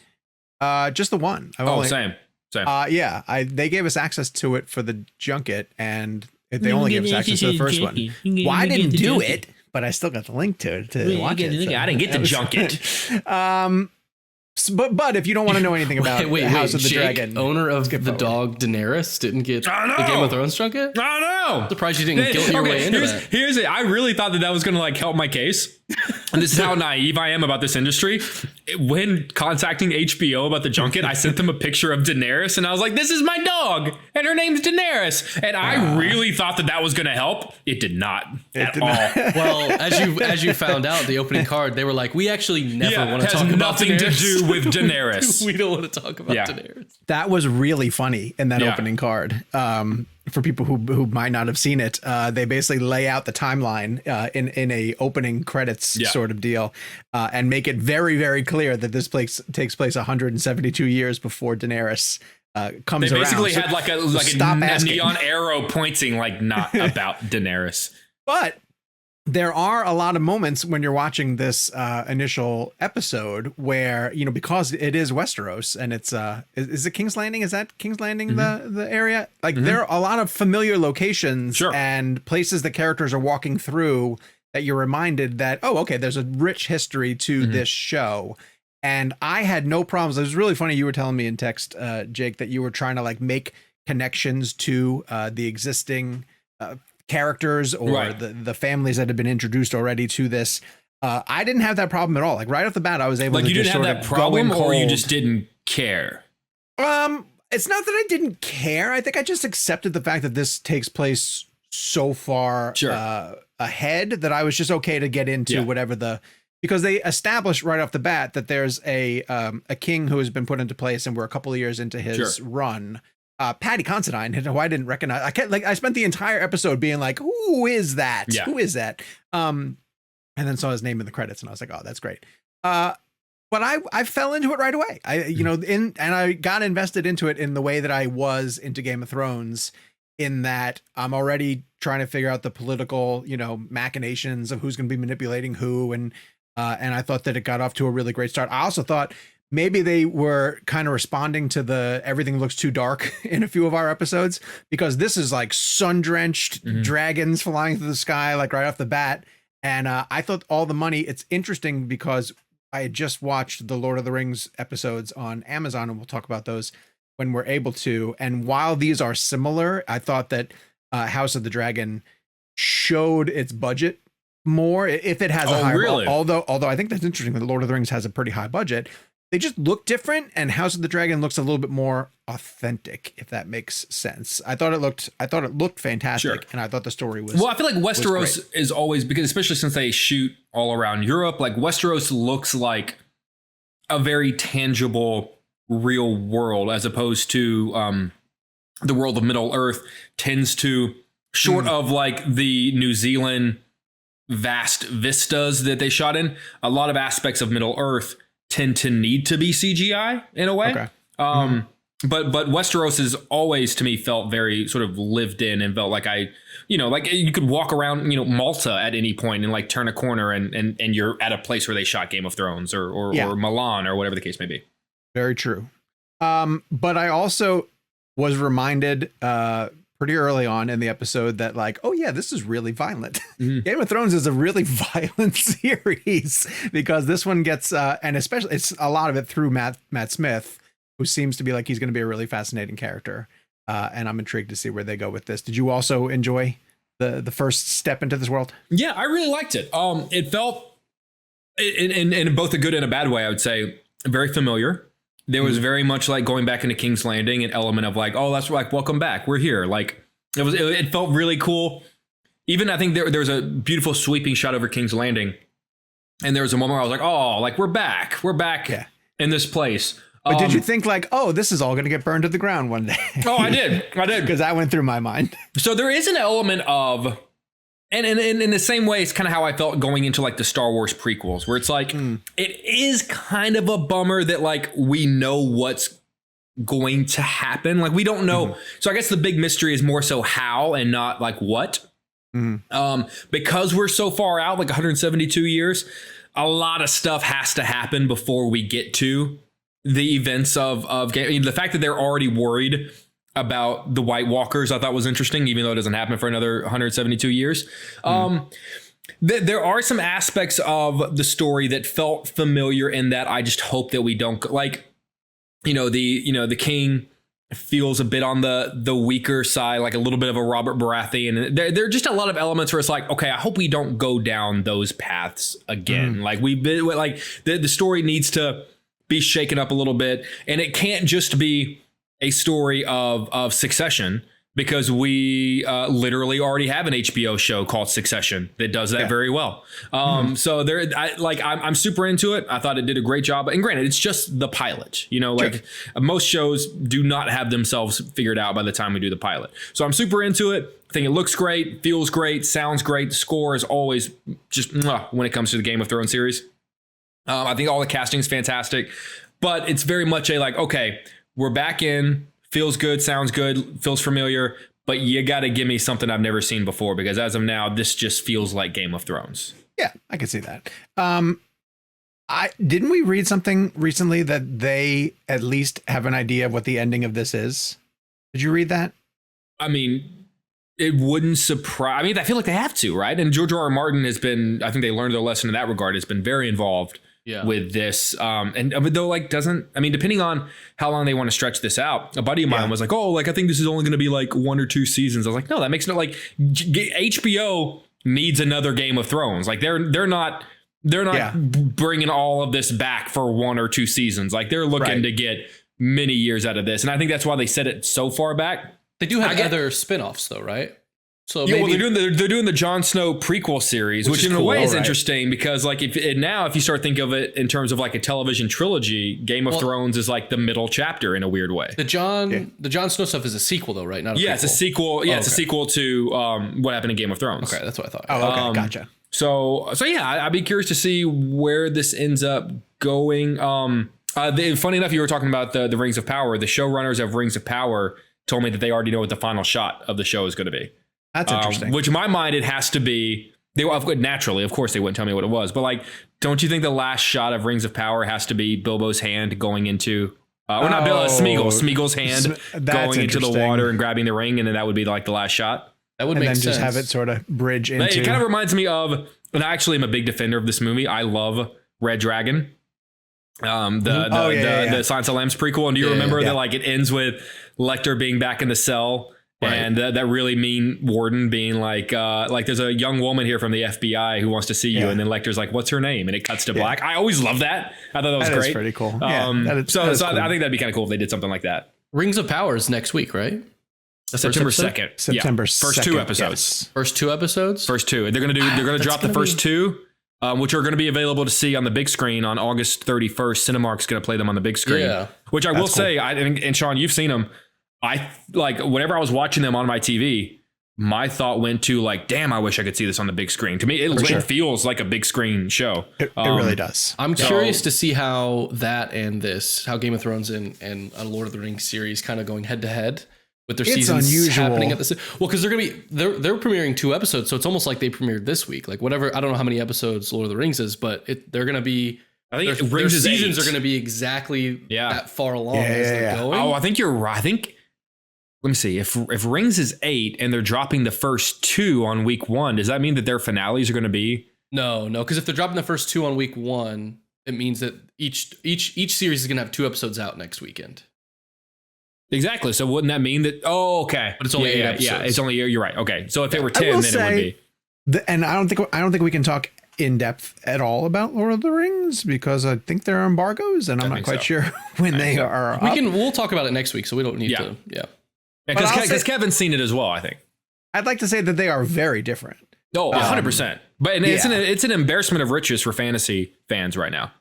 Just the one. Same. They gave us access to it for the junket, and they only gave us access to the first one. Well, I didn't do it, but I still got the link to watch it. So I didn't get the junket. But if you don't want to know anything about House of the Dragon, owner of the dog Daenerys, didn't get the Game of Thrones junket? I know. Surprised you didn't guilt your way into that. Here's it. I really thought that was going to help my case. And this is how naive I am about this industry. When contacting HBO about the junket, I sent them a picture of Daenerys, and I was like, "This is my dog, and her name's Daenerys." And I really thought that was going to help. It did not at all. Well, as you found out, the opening card, they were like, "We actually never want to talk about Daenerys. Nothing to do with Daenerys. We don't want to talk about Daenerys." That was really funny in that opening card. For people who might not have seen it, they basically lay out the timeline in a opening credits sort of deal, and make it very, very clear that this takes place 172 years before Daenerys comes around. They basically had like a neon arrow pointing not about Daenerys. But there are a lot of moments when you're watching this initial episode where, because it is Westeros and it's is it King's Landing? Is that King's Landing, the area? There are a lot of familiar locations and places that characters are walking through that you're reminded that, there's a rich history to this show. And I had no problems. It was really funny. You were telling me in text, Jake, that you were trying to make connections to the existing characters or the families that have been introduced already to this. I didn't have that problem at all. Right off the bat, I was able to you just didn't have that problem, or you just didn't care. It's not that I didn't care. I think I just accepted the fact that this takes place so far ahead that I was just okay to get into whatever because they established right off the bat that there's a king who has been put into place, and we're a couple of years into his run. Paddy Considine, who I didn't recognize. I spent the entire episode being like, who is that? Yeah. Who is that? And then saw his name in the credits, and I was like, oh, that's great. But I fell into it right away. And I got invested into it in the way that I was into Game of Thrones, in that I'm already trying to figure out the political, machinations of who's going to be manipulating who. And I thought that it got off to a really great start. I also thought maybe they were kind of responding to the everything looks too dark in a few of our episodes, because this is like sun-drenched dragons flying through the sky, like right off the bat. And I thought all the money, it's interesting because I had just watched the Lord of the Rings episodes on Amazon, and we'll talk about those when we're able to. And while these are similar, I thought that House of the Dragon showed its budget more, if it has a higher. Really? Although I think that's interesting. The Lord of the Rings has a pretty high budget. They just look different, and House of the Dragon looks a little bit more authentic, if that makes sense. I thought it looked fantastic, and I thought the story was. Well, I feel like Westeros is always, because especially since they shoot all around Europe, like Westeros looks like a very tangible, real world, as opposed to the world of Middle Earth tends to, short of like the New Zealand vast vistas that they shot in, a lot of aspects of Middle Earth tend to need to be CGI in a way. Okay. But Westeros has always, to me, felt very sort of lived in, and felt like like you could walk around, Malta at any point and like turn a corner and you're at a place where they shot Game of Thrones or Milan or whatever the case may be. Very true. But I also was reminded pretty early on in the episode that like, oh yeah, this is really violent. Game of Thrones is a really violent series, because this one gets, and especially it's a lot of it through Matt Smith, who seems to be like, he's going to be a really fascinating character. And I'm intrigued to see where they go with this. Did you also enjoy the first step into this world? Yeah, I really liked it. It felt in both a good and a bad way, I would say, very familiar. There was very much like going back into King's Landing, an element of like, oh, that's like, welcome back, we're here. Like it felt really cool. Even I think there was a beautiful sweeping shot over King's Landing, and there was a moment where I was like, oh, like we're back in this place. But did you think like, oh, this is all going to get burned to the ground one day? Oh, I did, because that went through my mind. So there is an element of. And in the same way, it's kind of how I felt going into like the Star Wars prequels, where it's like, it is kind of a bummer that like we know what's going to happen. Like we don't know. So I guess the big mystery is more so how and not like what. Because we're so far out, like 172 years, a lot of stuff has to happen before we get to the events of the fact that they're already worried about the White Walkers, I thought was interesting, even though it doesn't happen for another 172 years. There are some aspects of the story that felt familiar, in that I just hope that we don't like, the king feels a bit on the weaker side, like a little bit of a Robert Baratheon. And there are just a lot of elements where it's like, okay, I hope we don't go down those paths again. Like we've been like the story needs to be shaken up a little bit, and it can't just be a story of Succession, because we literally already have an HBO show called Succession that does that very well. So I'm super into it. I thought it did a great job. And granted, it's just the pilot, like most shows do not have themselves figured out by the time we do the pilot. So I'm super into it. I think it looks great, feels great, sounds great. The score is always just when it comes to the Game of Thrones series. I think all the casting is fantastic, but it's very much a like, okay, we're back in, feels good, sounds good, feels familiar, but you got to give me something I've never seen before, because as of now, this just feels like Game of Thrones. Yeah, I can see that. Didn't we read something recently that they at least have an idea of what the ending of this is? Did you read that? I mean, it wouldn't surprise. I mean, I feel like they have to, right? And George R.R. Martin has been, I think they learned their lesson in that regard, has been very involved with this. But though, like, depending on how long they want to stretch this out, a buddy of mine was like, oh, like, I think this is only going to be like 1 or 2 seasons. I was like, no, that makes no, like, HBO needs another Game of Thrones. Like, they're not bringing all of this back for 1 or 2 seasons. Like, they're looking to get many years out of this. And I think that's why they set it so far back. They do have other spinoffs though, right? So yeah, maybe, well, they're doing the Jon Snow prequel series, which in a way is interesting because like if you start thinking of it in terms of like a television trilogy, Game of Thrones is like the middle chapter in a weird way. The Jon Snow stuff is a sequel though, right? Not a prequel. It's a sequel. Yeah, it's a sequel to what happened in Game of Thrones. Okay, that's what I thought. Oh, okay, gotcha. So yeah, I'd be curious to see where this ends up going. Funny enough, you were talking about the Rings of Power. The showrunners of Rings of Power told me that they already know what the final shot of the show is going to be. That's interesting. Which in my mind, it has to be. Naturally, of course, they wouldn't tell me what it was. But like, don't you think the last shot of Rings of Power has to be Bilbo's hand going into, not Bilbo, Smeagol's hand going into the water and grabbing the ring, and then that would be like the last shot. That would make sense. And then just have it sort of bridge into. It kind of reminds me of, and I actually am a big defender of this movie. I love Red Dragon. The Silence of the Lambs prequel. And do you remember that like it ends with Lecter being back in the cell? Right. And that really mean warden being like there's a young woman here from the FBI who wants to see you, and then Lecter's like, "What's her name?" And it cuts to black. I always love that. I thought that was great. That's pretty cool. So cool. I think that'd be kind of cool if they did something like that. Rings of Power is next week, right? September 2nd. September 2nd. First 2 episodes. Yes. First 2 episodes. First 2. They're gonna drop the first 2. Which are going to be available to see on the big screen on August 31st. Cinemark's going to play them on the big screen. Yeah, which I will say, and Sean, you've seen them. I like whenever I was watching them on my TV, my thought went to like, damn, I wish I could see this on the big screen. To me, it feels like a big screen show. It really does. I'm curious to see how that and how Game of Thrones and a Lord of the Rings series kind of going head to head with their seasons happening at the because they're premiering 2 episodes, so it's almost like they premiered this week. Like whatever, I don't know how many episodes Lord of the Rings is, but they're going to be. I think their seasons are going to be exactly that far along as they're going. Oh, I think you're right. I think. Let me see. If Rings is 8 and they're dropping the first 2 on week 1, does that mean that their finales are going to be? No, because if they're dropping the first 2 on week 1, it means that each series is going to have 2 episodes out next weekend. Exactly. So wouldn't that mean that? Oh, okay. But it's only 8 episodes. Yeah, it's only. You're right. Okay. So if it were 10, then it would be. And I don't think we can talk in depth at all about Lord of the Rings because I think there are embargoes, and I'm not quite sure when they are. We'll talk about it next week, so we don't need to. Yeah. Because Kevin's seen it as well, I think. I'd like to say that they are very different. Oh, 100%. But it's an embarrassment of riches for fantasy fans right now.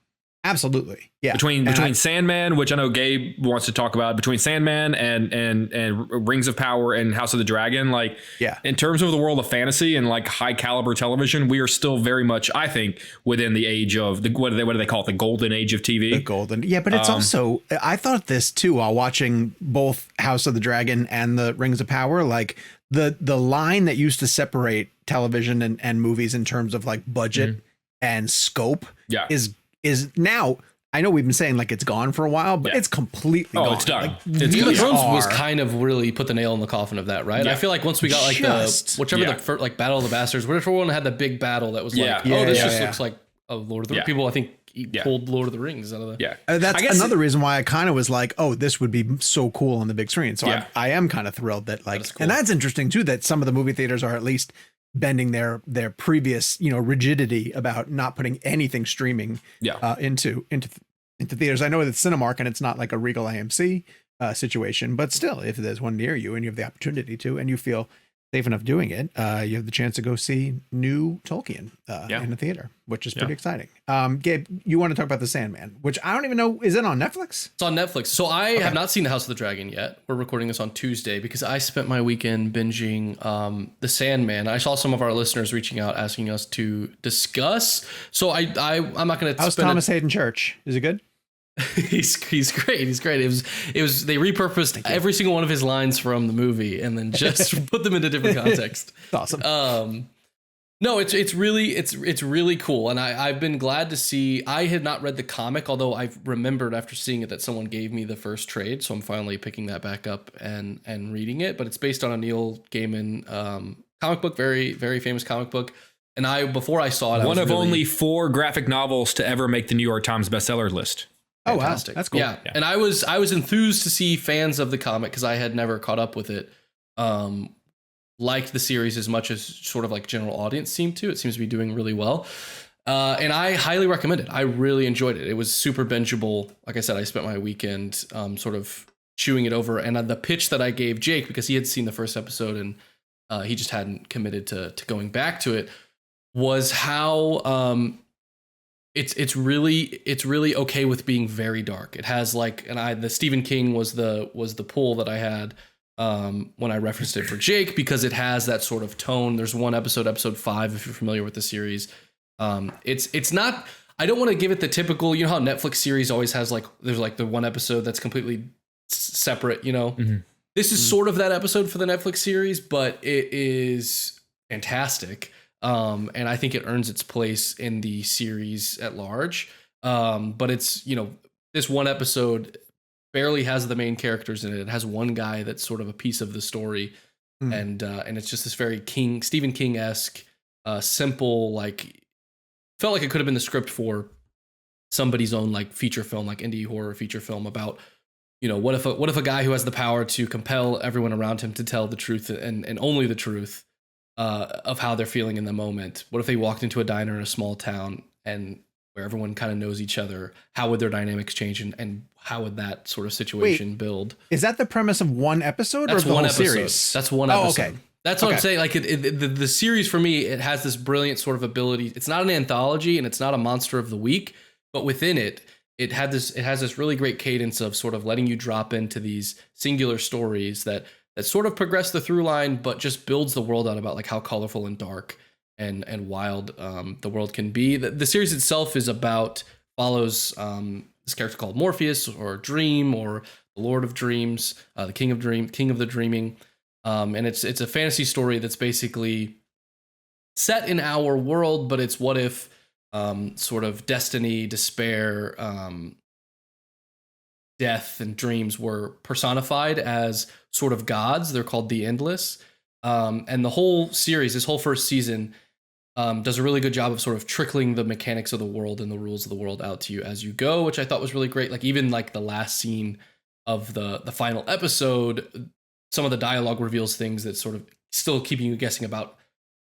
Absolutely. Yeah. Between Sandman, which I know Gabe wants to talk about, between Sandman and Rings of Power and House of the Dragon, like in terms of the world of fantasy and like high caliber television, we are still very much, I think, within the age of what do they call it? The golden age of TV. The golden. Yeah, but it's also, I thought this too while watching both House of the Dragon and the Rings of Power, like the line that used to separate television and movies in terms of like budget and scope is now, I know we've been saying like it's gone for a while, but it's completely gone. It's done. Like, Game of Thrones was kind of really put the nail in the coffin of that, right? Yeah. I feel like once we got like the first, like Battle of the Bastards, whatever one had the big battle that was this looks like a Lord of the Rings. People, I think, pulled Lord of the Rings out of the. That's another reason why I kind of was like, oh, this would be so cool on the big screen. So I am kind of thrilled that like, cool. And that's interesting too, that some of the movie theaters are at least bending their previous rigidity about not putting anything streaming into theaters. I know that it's Cinemark and it's not like a Regal AMC situation, but still, if there's one near you and you have the opportunity to and you feel safe enough doing it, you have the chance to go see new Tolkien in the theater, which is pretty exciting. Gabe, you want to talk about The Sandman, which I don't even know, is it on Netflix? It's on Netflix. So I have not seen The House of the Dragon yet. We're recording this on Tuesday because I spent my weekend binging The Sandman. I saw some of our listeners reaching out asking us to discuss. So I'm not going to. How's Thomas Hayden Church? Is it good? He's great. He's great. It was they repurposed every single one of his lines from the movie and then just put them into different context. Awesome. No, it's really cool. And I've been glad to see. I had not read the comic, although I've remembered after seeing it that someone gave me the first trade. So I'm finally picking that back up and reading it. But it's based on a Neil Gaiman comic book, very, very famous comic book. And before I saw it, one of only 4 graphic novels to ever make the New York Times bestseller list. Oh, fantastic. Wow. That's cool. Yeah. And I was enthused to see fans of the comic because I had never caught up with it. Liked the series as much as sort of like general audience seemed to. It seems to be doing really well. And I highly recommend it. I really enjoyed it. It was super bingeable. Like I said, I spent my weekend sort of chewing it over. And the pitch that I gave Jake, because he had seen the first episode and he just hadn't committed to going back to it, was how it's really okay with being very dark. It has like, and the Stephen King was the pull that I had when I referenced it for Jake, because it has that sort of tone. There's one episode 5, if you're familiar with the series. It's not, I don't want to give it the typical, you know how Netflix series always has like, there's like the one episode that's completely separate, you know. This is sort of that episode for the Netflix series, but it is fantastic. And I think it earns its place in the series at large. But it's, you know, this one episode barely has the main characters in it. It has one guy that's sort of a piece of the story. And it's just this very Stephen King-esque, simple, like, felt like it could have been the script for somebody's own like feature film, like indie horror feature film about, you know, what if a guy who has the power to compel everyone around him to tell the truth and only the truth of how they're feeling in the moment. What if they walked into a diner in a small town and where everyone kind of knows each other? How would their dynamics change and how would that sort of situation build? Is that the premise of one episode or the whole series? That's one episode. Okay. That's what I'm saying. Like the series for me, it has this brilliant sort of ability. It's not an anthology and it's not a monster of the week, but within it has this really great cadence of sort of letting you drop into these singular stories that sort of progress the through line, but just builds the world out about like how colorful and dark and wild the world can be. The series itself follows this character called Morpheus or Dream or the Lord of Dreams, the King of the Dreaming. And it's a fantasy story that's basically set in our world, but it's what if sort of destiny, despair, death, and dreams were personified as sort of gods. They're called the Endless. And the whole series, this whole first season, does a really good job of sort of trickling the mechanics of the world and the rules of the world out to you as you go, which I thought was really great. Like even like the last scene of the final episode, some of the dialogue reveals things that sort of still keeping you guessing about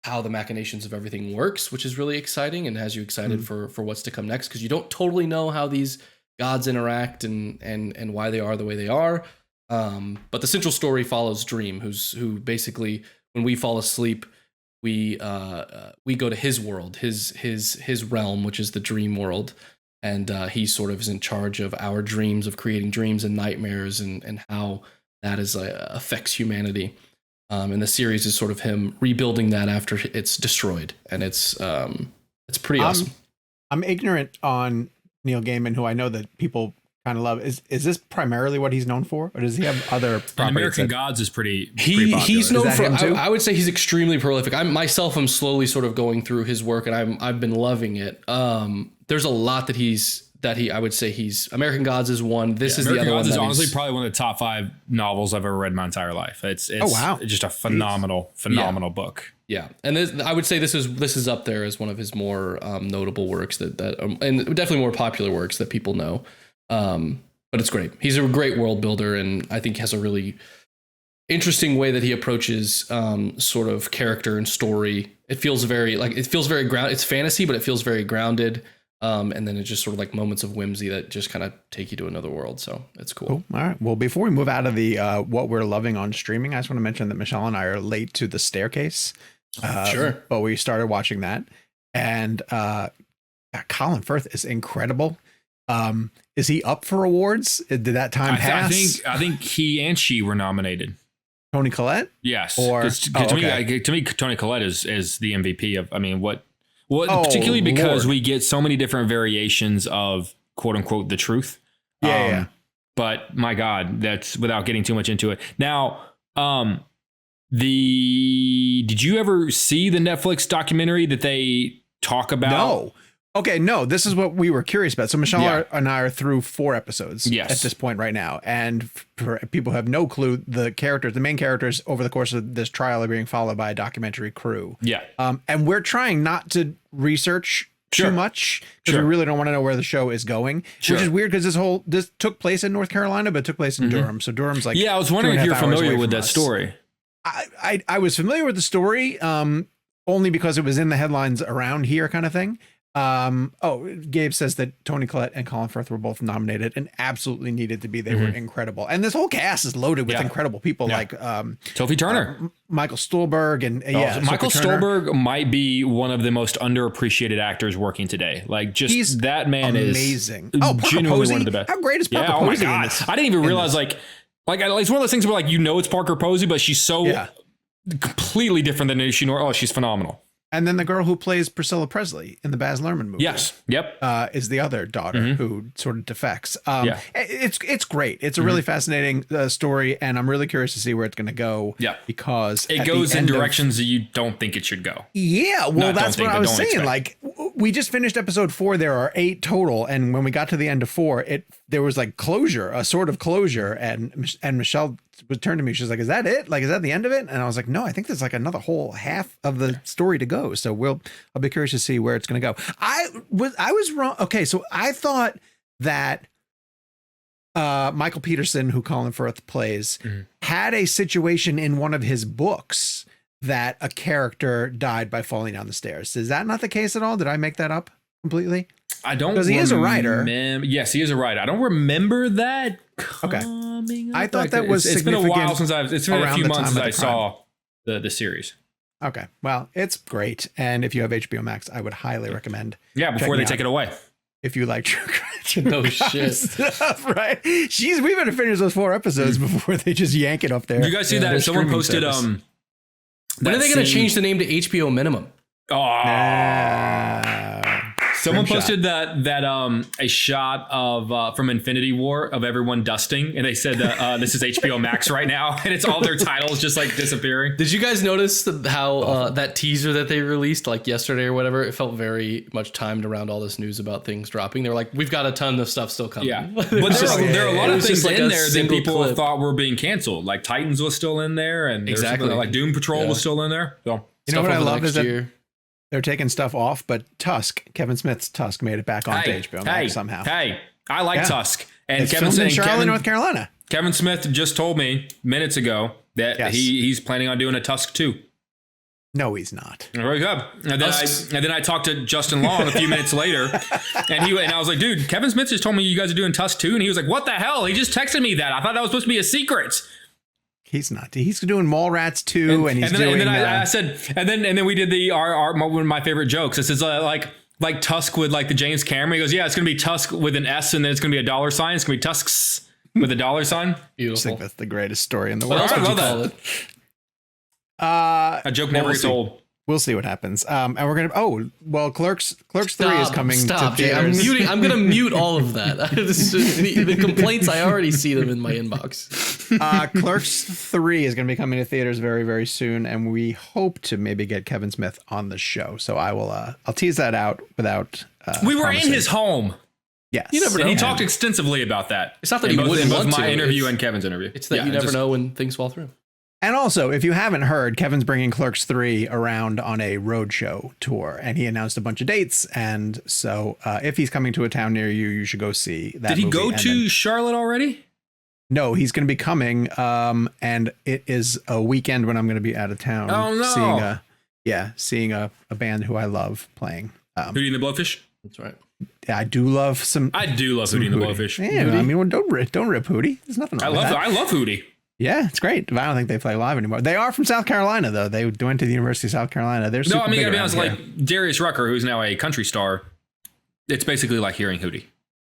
how the machinations of everything works, which is really exciting and has you excited for what's to come next, because you don't totally know how these gods interact and why they are the way they are. But the central story follows Dream, who basically, when we fall asleep, we go to his world, his realm, which is the dream world. And he sort of is in charge of our dreams, of creating dreams and nightmares and how that affects humanity. And the series is sort of him rebuilding that after it's destroyed. And it's pretty awesome. I'm ignorant on Neil Gaiman, who I know that people kind of love. Is this primarily what he's known for, or does he have other properties? American Gods is pretty he's known for, him too? I would say he's extremely prolific. I'm slowly sort of going through his work, and I've been loving it. There's a lot that I would say he's American Gods is one. This is American the other Gods one. Is honestly probably one of the top 5 novels I've ever read in my entire life. It's just a phenomenal book. Yeah, and I would say this is up there as one of his more notable works that and definitely more popular works that people know. But it's great. He's a great world builder, and I think has a really interesting way that he approaches sort of character and story. It feels very grounded. It's fantasy, but it feels very grounded. And then it's just sort of like moments of whimsy that just kind of take you to another world. So it's cool. All right. Well, before we move out of the what we're loving on streaming, I just want to mention that Michelle and I are late to The Staircase. Sure. But we started watching that, and Colin Firth is incredible. Is he up for awards? Did that time pass? I think he and she were nominated. Toni Collette? Yes. Or to me, Toni Collette is the MVP of. I mean, particularly because we get so many different variations of quote unquote the truth. Yeah. But my God, that's without getting too much into it. Now, did you ever see the Netflix documentary that they talk about? No. Okay, no, this is what we were curious about. So Michelle and I are through 4 episodes at this point right now. And for people who have no clue, the main characters over the course of this trial are being followed by a documentary crew. Yeah. And we're trying not to research too much because we really don't want to know where the show is going, which is weird because this took place in North Carolina, but it took place in Durham. So Durham's like, I was wondering if you're familiar with that story. I was familiar with the story only because it was in the headlines around here kind of thing. Gabe says that Toni Collette and Colin Firth were both nominated and absolutely needed to be. They were incredible. And this whole cast is loaded with incredible people like Sophie Turner, Michael Stuhlbarg, and Michael Stuhlbarg might be one of the most underappreciated actors working today. Like that man amazing. is amazing. Genuinely one of the best. How great is Parker Posey in this? I didn't even realize like it's one of those things where like it's Parker Posey, but she's so completely different than she. She's phenomenal. And then the girl who plays Priscilla Presley in the Baz Luhrmann movie. Yes. Yep. Is the other daughter who sort of defects. It's great. It's a really fascinating story, and I'm really curious to see where it's going to go. Yeah. Because it goes in directions that you don't think it should go. Yeah. Well, that's what I was saying. Expect. Like, we just finished episode 4. There are 8 total, and when we got to the end of 4, there was like closure, a sort of closure, and Michelle would turn to me. She's like, "Is that it? Like, is that the end of it?" And I was like, "No, I think there's like another whole half of the story to go." So I'll be curious to see where it's going to go. I was wrong. Okay, so I thought that Michael Peterson, who Colin Firth plays, had a situation in one of his books that a character died by falling down the stairs. Is that not the case at all? Did I make that up completely? I don't, because he is a writer. Yes, he is a writer. I don't remember that. Okay, I thought that was. It's been a while since it's been a few months since I saw the series. Okay, well, it's great, and if you have HBO Max, I would highly recommend. Yeah, before they take it away. If you like true crime, no shit, stuff, right? We better finish those 4 episodes before they just yank it up there. Did you guys see that? Someone posted. When are they going to change the name to HBO Minimum? Someone posted that a shot of from Infinity War of everyone dusting, and they said that this is HBO Max right now, and it's all their titles just like disappearing. Did you guys notice how that teaser that they released like yesterday or whatever? It felt very much timed around all this news about things dropping. They were like, "We've got a ton of stuff still coming." Yeah, but there are a lot of things in there that people thought were being canceled. Like Titans was still in there, and like Doom Patrol was still in there. So you know what I love is that they're taking stuff off, but Kevin Smith's Tusk made it back onto HBO Max somehow. I like Tusk. And it's filmed in Charlotte, North Carolina. Kevin Smith just told me minutes ago that he's planning on doing a Tusk 2. No, he's not. Very good. And then I talked to Justin Long a few minutes later, and I was like, "Dude, Kevin Smith just told me you guys are doing Tusk 2," and he was like, "What the hell? He just texted me that. I thought that was supposed to be a secret." He's not. He's doing Mallrats 2, and then I said, and then we did one of my favorite jokes. This is like Tusk with like the James Cameron. He goes, "Yeah, it's gonna be Tusk with an S, and then it's gonna be a dollar sign. It's gonna be Tusks with a dollar sign." Beautiful. I think that's the greatest story in the world. I love that. A joke never gets old. We'll see what happens. And we're gonna. Clerks 3 is coming to theaters. I'm gonna mute all of that. The complaints, I already see them in my inbox. Clerks 3 is gonna be coming to theaters very, very soon, and we hope to maybe get Kevin Smith on the show. So I'll tease that out without. We were in his home. Yes, you never know. And he talked extensively about that. It's not that he wouldn't want to. My interview and Kevin's interview. It's that you never know when things fall through. And also, if you haven't heard, Kevin's bringing Clerks 3 around on a roadshow tour, and he announced a bunch of dates. And so if he's coming to a town near you, you should go see that. Did he go to Charlotte already? No, he's going to be coming. And it is a weekend when I'm going to be out of town. Oh, no. Seeing a band who I love playing. Hootie and the Blowfish? That's right. I do love some. I do love Hootie and the Blowfish. Yeah, Hootie. I mean, don't rip Hootie. There's nothing wrong with that. I love Hootie. Yeah, it's great. I don't think they play live anymore. They are from South Carolina, though. They went to the University of South Carolina. They're super big around here. Like Darius Rucker, who's now a country star. It's basically like hearing Hootie.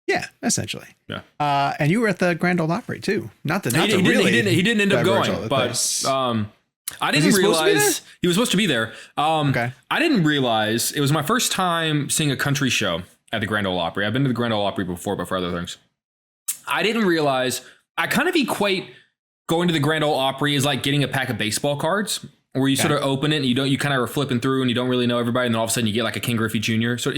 Yeah, essentially. Yeah. And you were at the Grand Ole Opry too. He didn't end up going, but I didn't realize he was supposed to be there. Okay. I didn't realize it was my first time seeing a country show at the Grand Ole Opry. I've been to the Grand Ole Opry before, but for other things. I didn't realize. I kind of equate going to the Grand Ole Opry is like getting a pack of baseball cards where you sort of open it and you kind of are flipping through and you don't really know everybody. And then all of a sudden you get like a King Griffey Jr. So,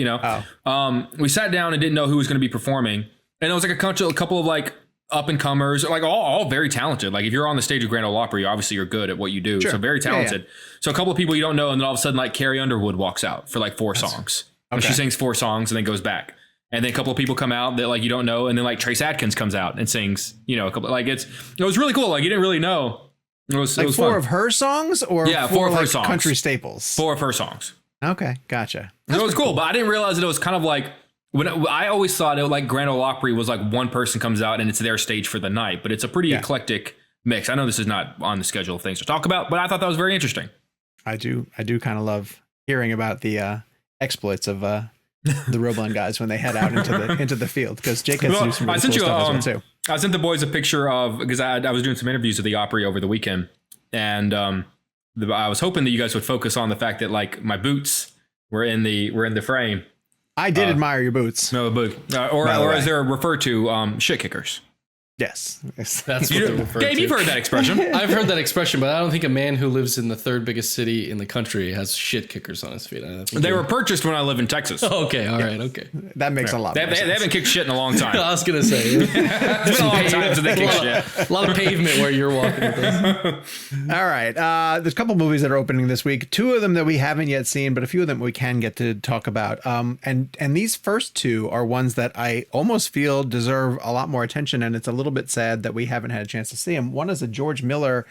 we sat down and didn't know who was going to be performing. And it was like a couple of like up and comers, like all very talented. Like if you're on the stage of Grand Ole Opry, obviously you're good at what you do. Sure. So very talented. Yeah. So a couple of people you don't know. And then all of a sudden like Carrie Underwood walks out for like 4 songs. Okay. And she sings 4 songs and then goes back. And then a couple of people come out that like you don't know, and then like Trace Adkins comes out and sings, a couple. Like it was really cool. Like you didn't really know. It was 4 of her songs, or 4 of her like songs, country staples. 4 of her songs. Okay, gotcha. It was cool, but I didn't realize that it was kind of like I always thought it like Grand Ole Opry was like one person comes out and it's their stage for the night, but it's a pretty eclectic mix. I know this is not on the schedule of things to talk about, but I thought that was very interesting. I do kind of love hearing about the exploits of the ReelBlend guys when they head out into the field, because Jake gets to do some really cool stuff as well too. I sent the boys a picture of, because I was doing some interviews with the Opry over the weekend, and I was hoping that you guys would focus on the fact that like my boots were in the frame. I did admire your boots. No, or as they're referred to, shit kickers. Yes. That's what they're referred Gabe, to. you've heard that expression. I've heard that expression, but I don't think a man who lives in the third biggest city in the country has shit kickers on his feet. They were purchased when I lived in Texas. Oh, okay, all right, okay. That makes a lot more sense. They haven't kicked shit in a long time. I was going to say. It's been a long time since they kicked shit. A lot of pavement where you're walking with this. All right. There's a couple movies that are opening this week. Two of them that we haven't yet seen, but a few of them we can get to talk about. And these first two are ones that I almost feel deserve a lot more attention, and it's a little bit sad that we haven't had a chance to see them. One is a George Miller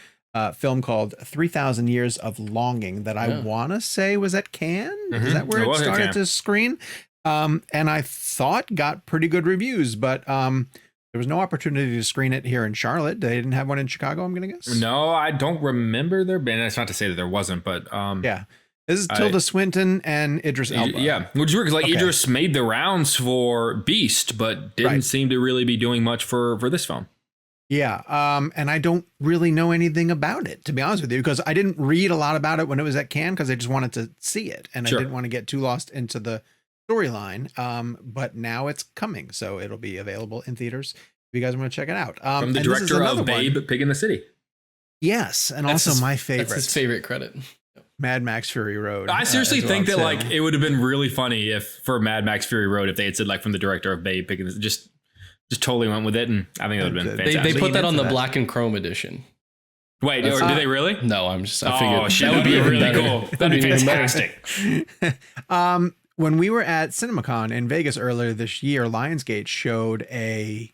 film called 3,000 Years of Longing that I want to say was at Cannes. Mm-hmm. Is that where it started to screen? And I thought got pretty good reviews, but there was no opportunity to screen it here in Charlotte. They didn't have one in Chicago, I'm going to guess. No, I don't remember there being. It's not to say that there wasn't, but yeah. This is Tilda Swinton and Idris Elba. Yeah, which is weird because Idris made the rounds for Beast, but didn't seem to really be doing much for this film. Yeah, and I don't really know anything about it, to be honest with you, because I didn't read a lot about it when it was at Cannes because I just wanted to see it, and I didn't want to get too lost into the storyline. But now it's coming, so it'll be available in theaters if you guys want to check it out. From the director of Babe, Pig in the City. Yes, and that's also my favorite. That's his favorite credit. Mad Max Fury Road. I seriously think that like it would have been really funny if for Mad Max Fury Road if they had said like from the director of Babe, Pig in the just totally went with it, and I think that would have been fantastic. They put that on the black and chrome edition. Wait, or did they really? No, I figured shit, that would be really cool. That'd be fantastic. When we were at CinemaCon in Vegas earlier this year, Lionsgate showed a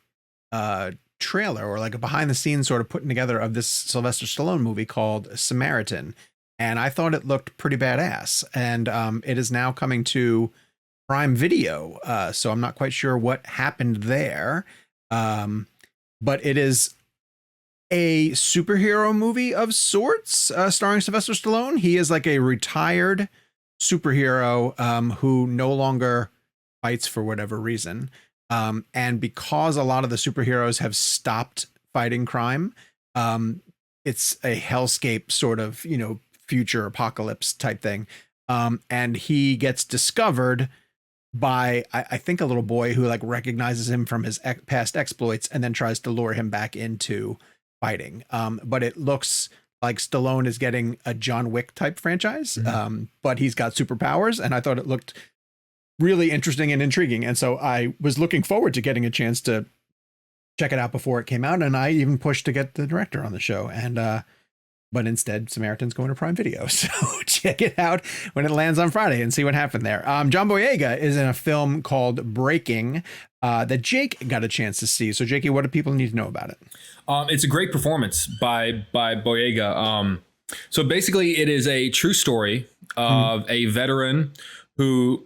trailer or like a behind the scenes sort of putting together of this Sylvester Stallone movie called Samaritan, and I thought it looked pretty badass. And it is now coming to Prime Video, so I'm not quite sure what happened there, but it is a superhero movie of sorts, starring Sylvester Stallone. He is like a retired superhero who no longer fights for whatever reason, and because a lot of the superheroes have stopped fighting crime, it's a hellscape sort of, future apocalypse type thing, and he gets discovered by I think a little boy who like recognizes him from his past exploits and then tries to lure him back into fighting. But it looks like Stallone is getting a John Wick type franchise, but he's got superpowers, and I thought it looked really interesting and intriguing. And so I was looking forward to getting a chance to check it out before it came out, and I even pushed to get the director on the show. And but instead, Samaritan's going to Prime Video. So check it out when it lands on Friday and see what happened there. John Boyega is in a film called Breaking that Jake got a chance to see. So, Jakey, what do people need to know about it? It's a great performance by Boyega. So basically, it is a true story of a veteran who,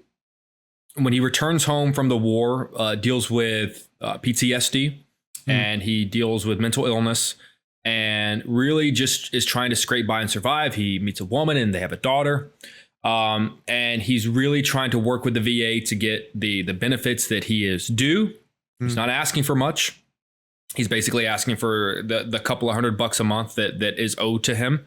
when he returns home from the war, deals with PTSD and he deals with mental illness. And really just is trying to scrape by and survive. He meets a woman and they have a daughter. And he's really trying to work with the VA to get the benefits that he is due. He's not asking for much. He's basically asking for the couple of $100 a month that is owed to him.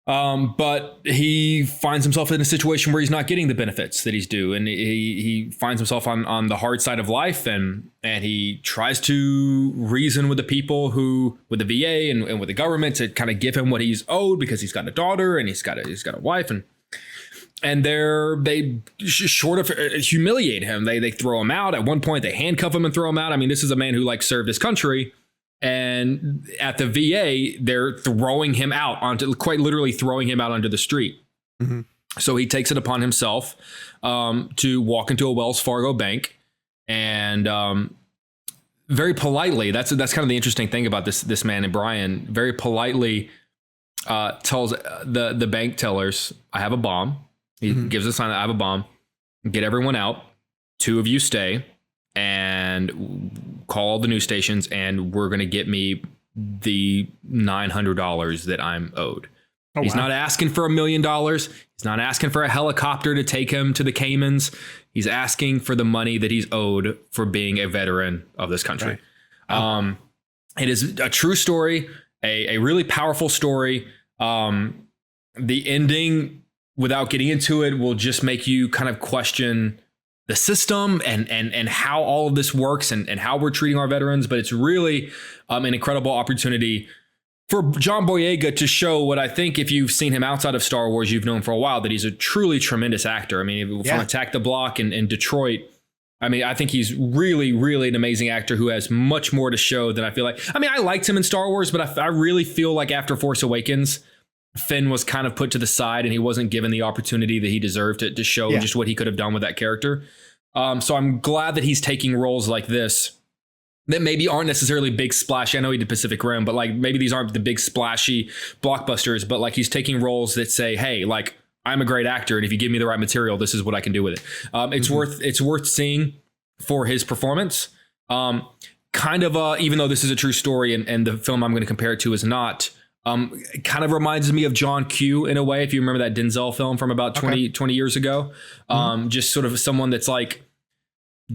But he finds himself in a situation where he's not getting the benefits that he's due. And he finds himself on the hard side of life, and he tries to reason with the people with the VA and with the government to kind of give him what he's owed because he's got a daughter and he's got a wife, and they short of humiliate him. They throw him out. At one point they handcuff him and throw him out. I mean, this is a man who like served his country. And at the VA, they're throwing him out quite literally throwing him out onto the street. So he takes it upon himself to walk into a Wells Fargo bank and very politely, that's kind of the interesting thing about this man and Brian, very politely tells the bank tellers, I have a bomb. He gives a sign that I have a bomb. Get everyone out. 2 of you stay and call all the news stations, and we're going to get me the $900 that I'm owed. He's not asking for $1 million. He's not asking for a helicopter to take him to the Caymans. He's asking for the money that he's owed for being a veteran of this country. Right. It is a true story, a really powerful story. The ending, without getting into it, will just make you kind of question the system and how all of this works and how we're treating our veterans. But it's really an incredible opportunity for John Boyega to show what I think, if you've seen him outside of Star Wars, you've known for a while, that he's a truly tremendous actor. I mean, from Attack the Block and Detroit, I mean, I think he's really, really an amazing actor who has much more to show than I feel like. I mean, I liked him in Star Wars, but I really feel like after Force Awakens, Finn was kind of put to the side and he wasn't given the opportunity that he deserved to show just what he could have done with that character. So I'm glad that he's taking roles like this that maybe aren't necessarily big splashy. I know he did Pacific Rim, but like maybe these aren't the big splashy blockbusters, but like he's taking roles that say, hey, like I'm a great actor, and if you give me the right material, this is what I can do with it. It's worth seeing for his performance. Kind of even though this is a true story and the film I'm going to compare it to is not, kind of reminds me of John Q in a way, if you remember that Denzel film from about 20 years ago. Just sort of someone that's like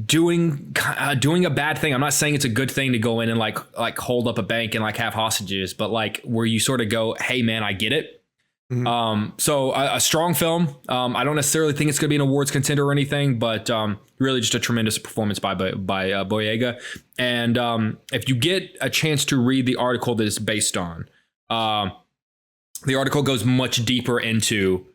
doing a bad thing. I'm not saying it's a good thing to go in and like hold up a bank and like have hostages, but like where you sort of go, hey man, I get it. So a strong film. I don't necessarily think it's going to be an awards contender or anything, but really just a tremendous performance by Boyega. And if you get a chance to read the article that it's based on, the article goes much deeper into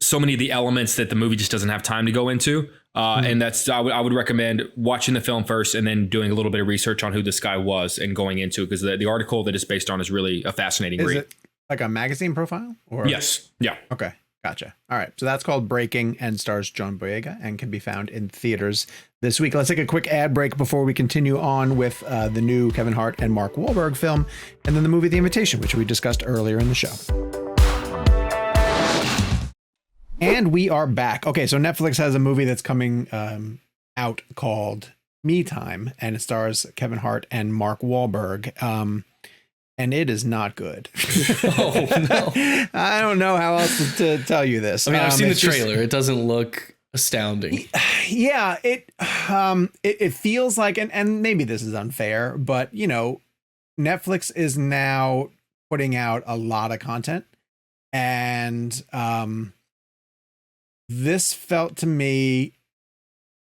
so many of the elements that the movie just doesn't have time to go into. And I would recommend watching the film first and then doing a little bit of research on who this guy was and going into it, because the article that it's based on is really a fascinating read. It like a magazine profile? Or yes. Yeah. Okay. Gotcha. All right. So that's called Breaking and stars John Boyega and can be found in theaters this week. Let's take a quick ad break before we continue on with the new Kevin Hart and Mark Wahlberg film, and then the movie The Invitation, which we discussed earlier in the show. And we are back. Okay, so Netflix has a movie that's coming out called Me Time, and it stars Kevin Hart and Mark Wahlberg. And it is not good. Oh, no. I don't know how else to tell you this. I mean, I've seen the trailer. It doesn't look astounding. Yeah, it feels like, and maybe this is unfair, but you know, Netflix is now putting out a lot of content, and this felt to me,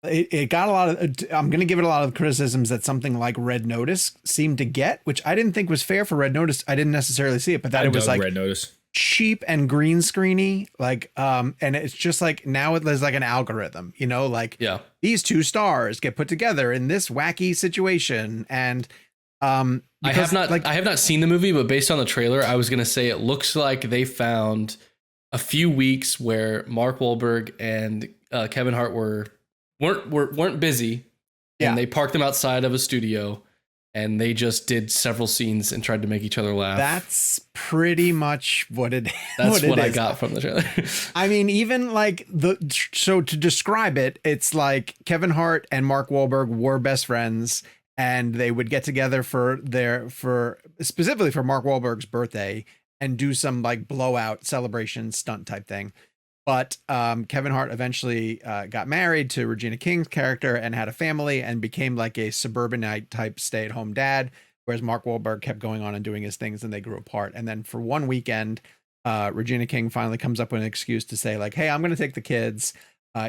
it got a lot of, I'm going to give it a lot of criticisms that something like Red Notice seemed to get, which I didn't think was fair for Red Notice. I didn't necessarily see it, but that it was like Red Notice. Cheap and green screeny, like, and it's just like now there's like an algorithm, you know, like these two stars get put together in this wacky situation. And I have not seen the movie, but based on the trailer, I was going to say it looks like they found a few weeks where Mark Wahlberg and Kevin Hart weren't busy, and they parked them outside of a studio, and they just did several scenes and tried to make each other laugh. That's pretty much what it. That's what I got from the trailer. I mean, even like so to describe it, it's like Kevin Hart and Mark Wahlberg were best friends, and they would get together specifically for Mark Wahlberg's birthday and do some like blowout celebration stunt type thing. But Kevin Hart eventually got married to Regina King's character and had a family and became like a suburbanite type stay-at-home dad, whereas Mark Wahlberg kept going on and doing his things, and they grew apart. And then for one weekend, Regina King finally comes up with an excuse to say like, hey, I'm going to take the kids.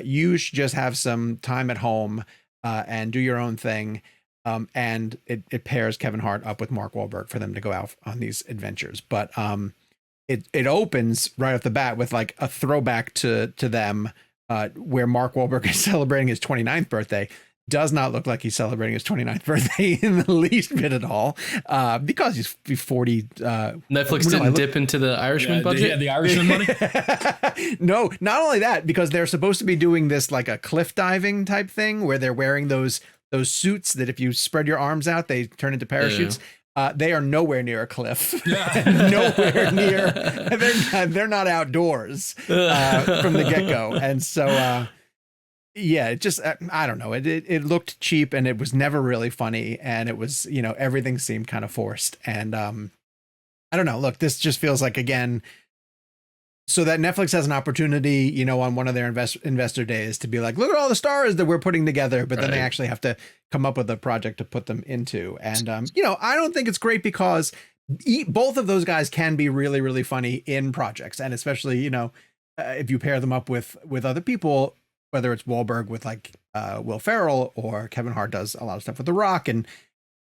You should just have some time at home and do your own thing. And it pairs Kevin Hart up with Mark Wahlberg for them to go out on these adventures. But it opens right off the bat with like a throwback to them where Mark Wahlberg is celebrating his 29th birthday. Does not look like he's celebrating his 29th birthday in the least bit at all, because he's 40. Netflix didn't dip into the Irishman budget. The Irishman money. No, not only that, because they're supposed to be doing this like a cliff diving type thing where they're wearing those suits that if you spread your arms out, they turn into parachutes. They are nowhere near a cliff, nowhere near. They're not outdoors from the get-go, and so yeah, it just I don't know. It looked cheap, and it was never really funny, and it was everything seemed kind of forced, and I don't know. Look, this just feels like again. So that Netflix has an opportunity, on one of their investor days to be like, look at all the stars that we're putting together, but then they actually have to come up with a project to put them into. And, I don't think it's great because both of those guys can be really, really funny in projects. And especially, if you pair them up with other people, whether it's Wahlberg with like Will Ferrell or Kevin Hart does a lot of stuff with The Rock. And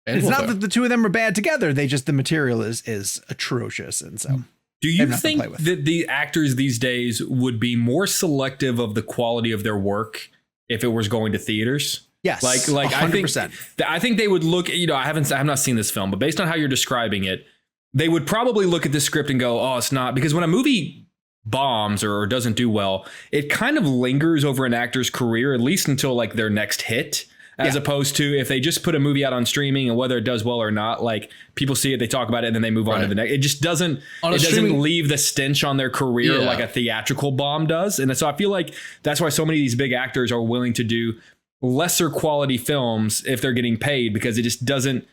it's not that the two of them are bad together. The material is atrocious. And so. Do you think that the actors these days would be more selective of the quality of their work if it was going to theaters? Yes, like 100%. I think they would look. I have not seen this film, but based on how you're describing it, they would probably look at the script and go, "Oh, it's not." Because when a movie bombs or doesn't do well, it kind of lingers over an actor's career, at least until like their next hit. As opposed to if they just put a movie out on streaming and whether it does well or not, like people see it, they talk about it, and then they move on to the next. It just doesn't. It doesn't leave the stench on their career like a theatrical bomb does. And so I feel like that's why so many of these big actors are willing to do lesser quality films if they're getting paid, because it just doesn't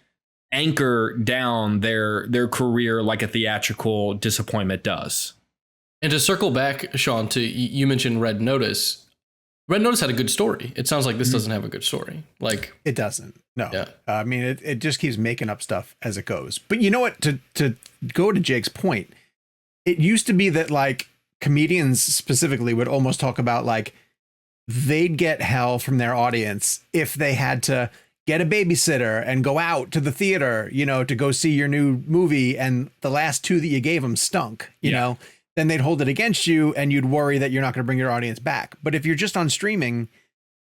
anchor down their career like a theatrical disappointment does. And to circle back, Sean, to you mentioned Red Notice. Red Notice had a good story. It sounds like this doesn't have a good story. Like it doesn't. No. Yeah. I mean, it just keeps making up stuff as it goes. But you know what? To go to Jake's point, it used to be that like comedians specifically would almost talk about like they'd get hell from their audience if they had to get a babysitter and go out to the theater, to go see your new movie, and the last two that you gave them stunk, you know. Then they'd hold it against you and you'd worry that you're not going to bring your audience back. But if you're just on streaming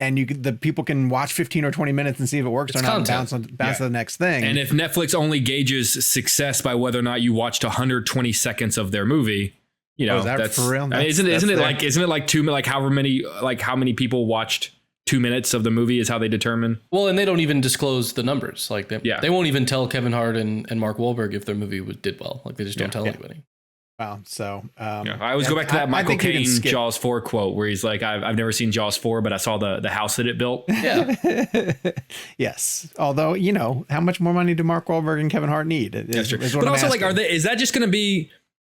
and the people can watch 15 or 20 minutes and see if it works or not, and bounce to the next thing. And if Netflix only gauges success by whether or not you watched 120 seconds of their movie, is that that's for real? Isn't it like how many people watched 2 minutes of the movie is how they determine? Well, and they don't even disclose the numbers. Like they won't even tell Kevin Hart and Mark Wahlberg if their movie did well. Like they just don't tell anybody. Wow. So I always go back to that Michael Caine Jaws 4 quote where he's like, I've never seen Jaws 4, but I saw the house that it built. Yeah. Yes. Although, how much more money do Mark Wahlberg and Kevin Hart need? That's true. But also is that just going to be,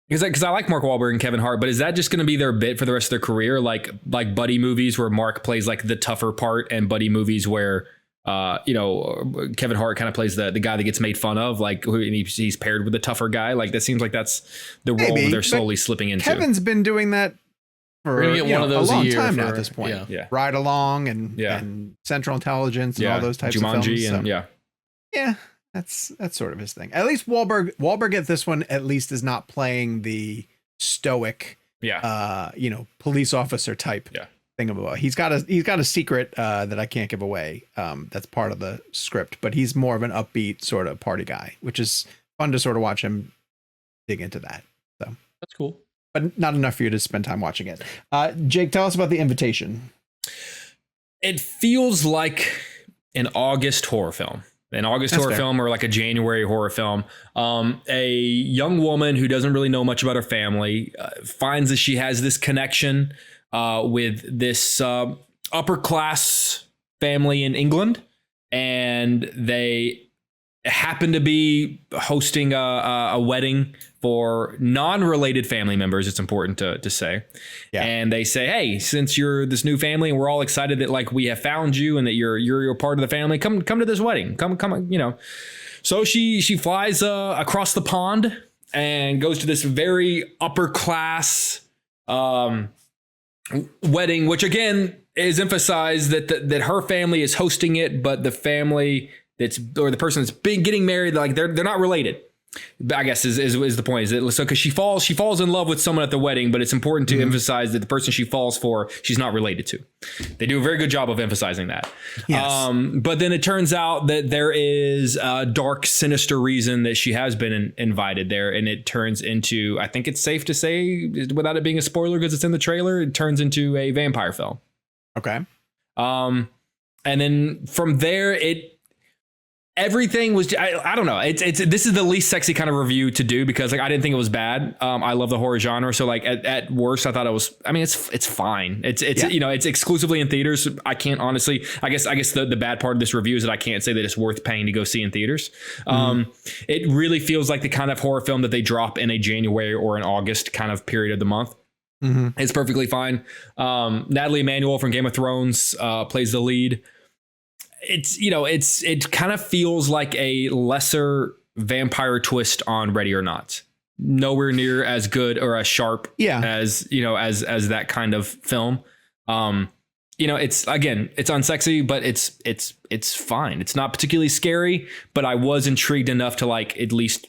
because I like Mark Wahlberg and Kevin Hart, but is that just going to be their bit for the rest of their career? Like buddy movies where Mark plays like the tougher part, and buddy movies where Kevin Hart kind of plays the guy that gets made fun of, like he's paired with a tougher guy. Like that seems like that's the role they're slowly slipping into. Kevin's been doing that for one of those a long time now at this point. Yeah. Ride Along and Central Intelligence and all those types Jumanji of films. And yeah, that's sort of his thing. At least Wahlberg at this one at least is not playing the stoic, police officer type. Yeah. Thing about he's got a secret that I can't give away. That's part of the script, but he's more of an upbeat sort of party guy, which is fun to sort of watch him dig into that. So that's cool, but not enough for you to spend time watching it. Jake, tell us about The Invitation. It feels like an August horror film. Or like a January horror film. A young woman who doesn't really know much about her family finds that she has this connection with this upper class family in England, and they happen to be hosting a wedding for non-related family members. It's important to say. Yeah. And they say, hey, since you're this new family and we're all excited that like we have found you and that you're part of the family, come to this wedding. Come, So she flies across the pond and goes to this very upper class wedding, which again is emphasized that her family is hosting it, but the family the person that's been getting married, like they're not related. I guess is the point. Is it so because she falls in love with someone at the wedding, but it's important to emphasize that the person she falls for, she's not related to. They do a very good job of emphasizing that. Yes. But then it turns out that there is a dark, sinister reason that she has been invited there, and it turns into, I think it's safe to say, without it being a spoiler because it's in the trailer, it turns into a vampire film. Okay. And then from there everything was, I don't know. This is the least sexy kind of review to do because like I didn't think it was bad. I love the horror genre. So like at worst, I thought it was, I mean, it's fine. It's you know, it's exclusively in theaters. I can't honestly, I guess the bad part of this review is that I can't say that it's worth paying to go see in theaters. It really feels like the kind of horror film that they drop in a January or an August kind of period of the month. It's perfectly fine. Nathalie Emmanuel from Game of Thrones plays the lead. It's, you know, it kind of feels like a lesser vampire twist on Ready or Not. Nowhere near as good or as sharp as, you know, as that kind of film. You know, it's unsexy, but it's fine. It's not particularly scary, but I was intrigued enough to like at least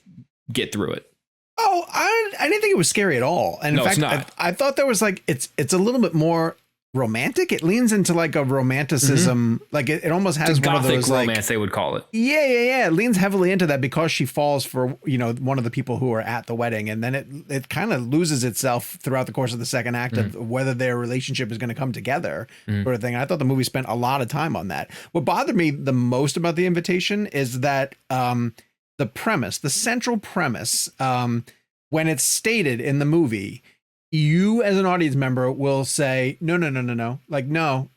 get through it. Oh, I didn't think it was scary at all. And in fact, I thought there was like, it's a little bit more romantic. It leans into like a romanticism. Like it almost has one of those romance, like, they would call it. Yeah. It leans heavily into that because she falls for, you know, one of the people who are at the wedding. And then it kind of loses itself throughout the course of the second act of whether their relationship is going to come together sort of thing. I thought the movie spent a lot of time on that. What bothered me the most about The Invitation is that the premise, the central premise, when it's stated in the movie, you as an audience member will say, no. Like, no,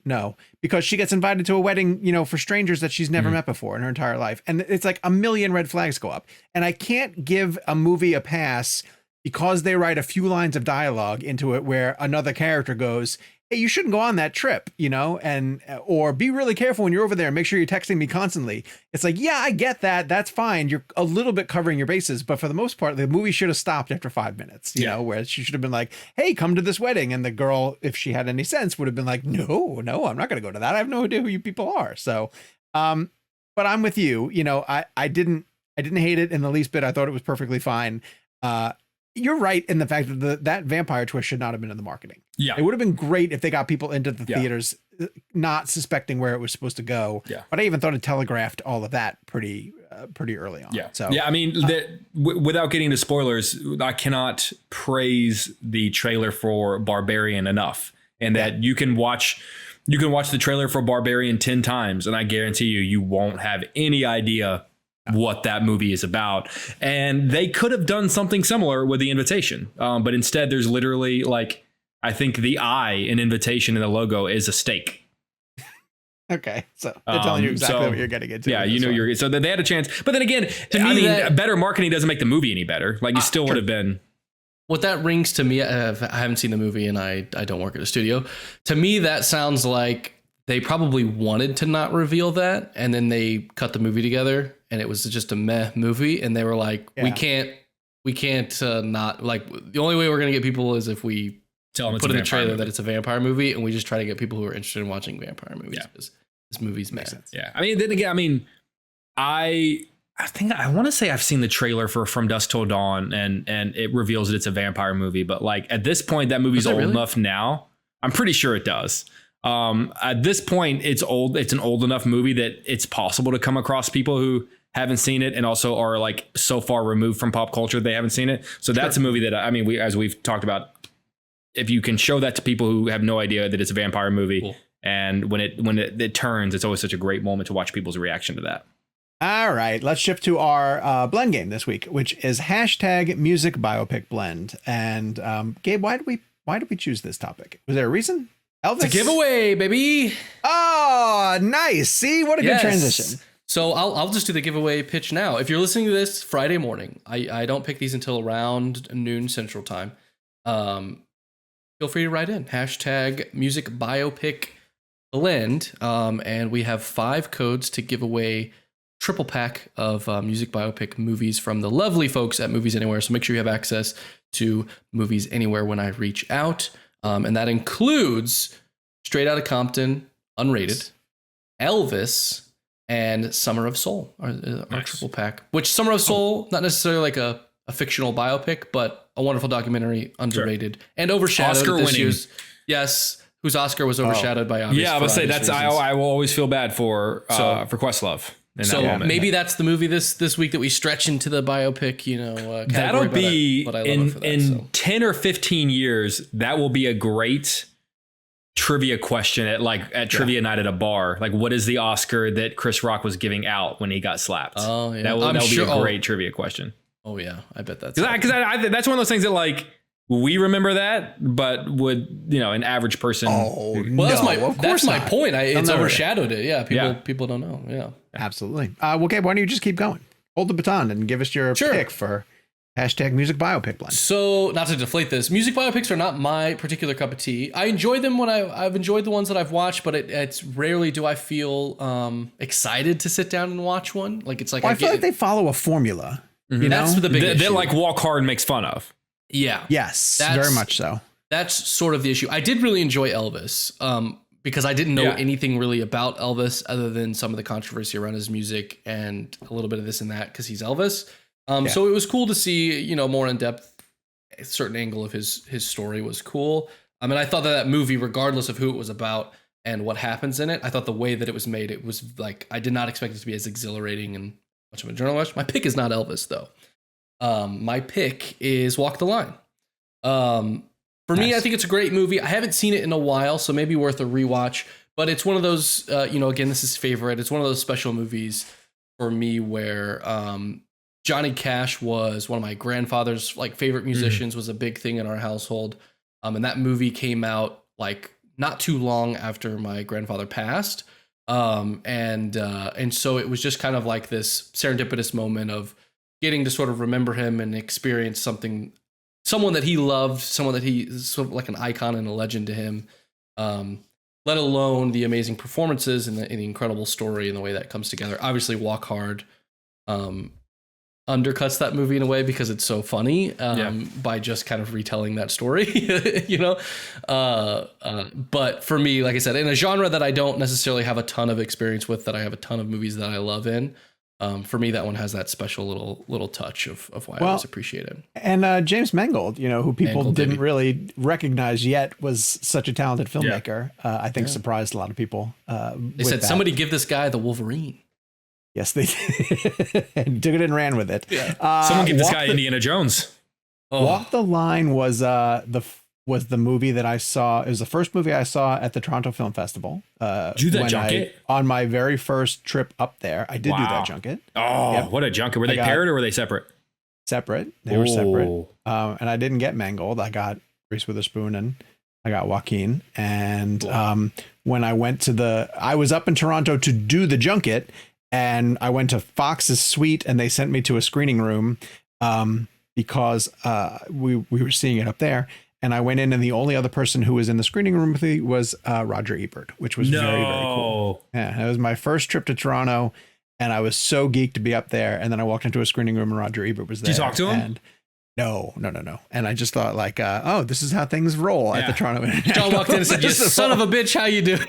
because she gets invited to a wedding, you know, for strangers that she's never met before in her entire life. And it's like a million red flags go up. And I can't give a movie a pass because they write a few lines of dialogue into it where another character goes, hey, you shouldn't go on that trip, you know, and or be really careful when you're over there. Make sure you're texting me constantly. It's like, yeah, I get that. That's fine. You're a little bit covering your bases. But for the most part, the movie should have stopped after 5 minutes, you know, where she should have been like, hey, come to this wedding. And the girl, if she had any sense, would have been like, no, I'm not going to go to that. I have no idea who you people are. So, but I'm with you. You know, I didn't hate it in the least bit. I thought it was perfectly fine. You're right in the fact that that vampire twist should not have been in the marketing. Yeah. It would have been great if they got people into the theaters not suspecting where it was supposed to go. Yeah. But I even thought it telegraphed all of that pretty early on. Yeah. So, I mean, without getting to spoilers, I cannot praise the trailer for Barbarian enough. And that you can watch the trailer for Barbarian 10 times. And I guarantee you won't have any idea what that movie is about. And they could have done something similar with The Invitation. But instead there's literally like, I think the I in Invitation in the logo is a steak. Okay. So they're telling you exactly what you're getting into. Yeah. You know, so they had a chance, but then again, better marketing doesn't make the movie any better. Like you still would have been. What that rings to me, I haven't seen the movie and I don't work at a studio. To me, that sounds like they probably wanted to not reveal that. And then they cut the movie together and it was just a meh movie. And they were like, we can't not, like, the only way we're going to get people is if we tell them put in the trailer that it's a vampire movie. And we just try to get people who are interested in watching vampire movies. Because this movie's makes sense. Yeah. I mean, then again, I think I want to say I've seen the trailer for From Dusk Till Dawn and it reveals that it's a vampire movie. But like at this point, that movie's old enough now. I'm pretty sure it does. At this point, it's old. It's an old enough movie that it's possible to come across people who haven't seen it and also are like so far removed from pop culture they haven't seen it. So that's a movie that, I mean, as we've talked about, if you can show that to people who have no idea that it's a vampire movie, cool. And when it turns, it's always such a great moment to watch people's reaction to that. All right, let's shift to our blend game this week, which is #music biopic blend. And Gabe, why did we choose this topic? Was there a reason? Elvis? It's a giveaway, baby. Oh, nice. See, what a good transition. So I'll just do the giveaway pitch now. If you're listening to this Friday morning, I don't pick these until around noon Central Time. Feel free to write in #music biopic blend. And we have 5 codes to give away triple pack of music biopic movies from the lovely folks at Movies Anywhere. So make sure you have access to Movies Anywhere when I reach out. And that includes Straight Outta Compton, unrated, Elvis, and Summer of Soul, our triple pack. Which Summer of Soul, not necessarily like a fictional biopic, but a wonderful documentary, underrated and overshadowed. Oscar winning. Yes, whose Oscar was overshadowed by obvious. Yeah, I would say that's I will always feel bad for Questlove. So maybe that's the movie this week that we stretch into the biopic, category. That'll be in 10 or 15 years. That will be a great trivia question at trivia night at a bar. Like, what is the Oscar that Chris Rock was giving out when he got slapped? Oh, yeah. That would be a great trivia question. Oh, yeah. I bet that's because that's one of those things that like we remember that, but would an average person? Oh, well, that's my point. It's overshadowed it. Yeah, people don't know. Yeah, absolutely. Well, Gabe, why don't you just keep going? Hold the baton and give us your pick for #music biopic blend. So, not to deflate this, music biopics are not my particular cup of tea. I enjoy them when I've enjoyed the ones that I've watched, but it's rarely do I feel excited to sit down and watch one. Like it's like I feel like they follow a formula. Mm-hmm. That's the big issue. That like Walk Hard makes fun of. Yeah. Yes. Very much so. That's sort of the issue. I did really enjoy Elvis. Because I didn't know anything really about Elvis other than some of the controversy around his music and a little bit of this and that because he's Elvis. So it was cool to see, more in depth, a certain angle of his story was cool. I mean, I thought that movie, regardless of who it was about and what happens in it, I thought the way that it was made, it was like, I did not expect it to be as exhilarating and much of a journalist. My pick is not Elvis though. My pick is Walk the Line. For me, I think it's a great movie. I haven't seen it in a while, so maybe worth a rewatch, but it's one of those, again, this is favorite. It's one of those special movies for me where, Johnny Cash was one of my grandfather's favorite musicians, was a big thing in our household. And that movie came out not too long after my grandfather passed. And so it was just kind of like this serendipitous moment of getting to sort of remember him and experience someone that he loved, someone that he is sort of like an icon and a legend to him. Let alone the amazing performances and the incredible story and the way that comes together. Obviously Walk Hard, undercuts that movie in a way because it's so funny by just kind of retelling that story, but for me, like I said, in a genre that I don't necessarily have a ton of experience with, that I have a ton of movies that I love in, for me, that one has that special little touch of why I always appreciate it. And James Mangold, who people didn't really recognize yet was such a talented filmmaker, I think surprised a lot of people. They said, somebody give this guy the Wolverine. Yes, they did. Took it and ran with it. Yeah. Someone give this guy Indiana Jones. Walk the Line was the movie that I saw. It was the first movie I saw at the Toronto Film Festival. Did you do that junket? On my very first trip up there, I did do that junket. Oh, what a junket. Were they paired or were they separate? Separate. They were separate. And I didn't get Mangold. I got Reese Witherspoon and I got Joaquin. And when I went I was up in Toronto to do the junket, and I went to Fox's suite and they sent me to a screening room because we were seeing it up there. And I went in, and the only other person who was in the screening room with me was Roger Ebert, which was very, very cool. Yeah, it was my first trip to Toronto, and I was so geeked to be up there. And then I walked into a screening room, and Roger Ebert was there. Did you talk to him? And no. And I just thought this is how things roll at the Toronto International. John walked in and said, "You son of a bitch, how you doing?"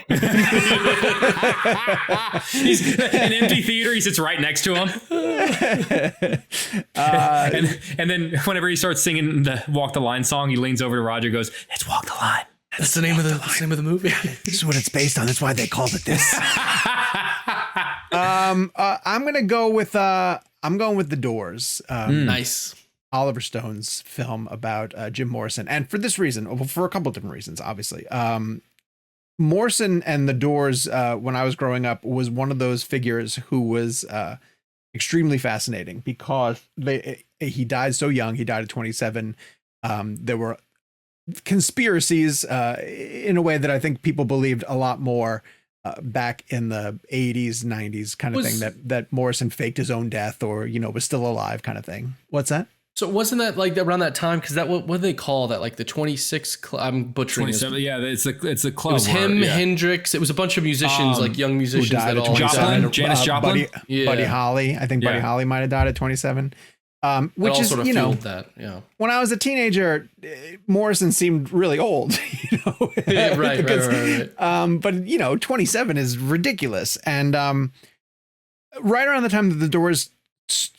He's an empty theater. He sits right next to him. And then whenever he starts singing the Walk the Line song, he leans over to Roger and goes, "Let's walk the line." That's the name of the movie. This is what it's based on. That's why they called it this. I'm going with The Doors. Nice. Oliver Stone's film about Jim Morrison. And for this reason, for a couple of different reasons, obviously. Morrison and The Doors, when I was growing up, was one of those figures who was extremely fascinating because he died so young. He died at 27. There were conspiracies in a way that I think people believed a lot more back in the 80s, 90s kind of thing, that Morrison faked his own death or, was still alive kind of thing. What's that? So wasn't that around that time? Because what do they call that? Like the 26 Club? I'm butchering 27. This. Yeah, it's a club. It was him, Hendrix. It was a bunch of musicians, young musicians that all died. Janis Joplin, Buddy Holly. I think Buddy Holly might have died at 27. Which is sort of that. Yeah. When I was a teenager, Morrison seemed really old. Yeah, right. But 27 is ridiculous. And right around the time that The Doors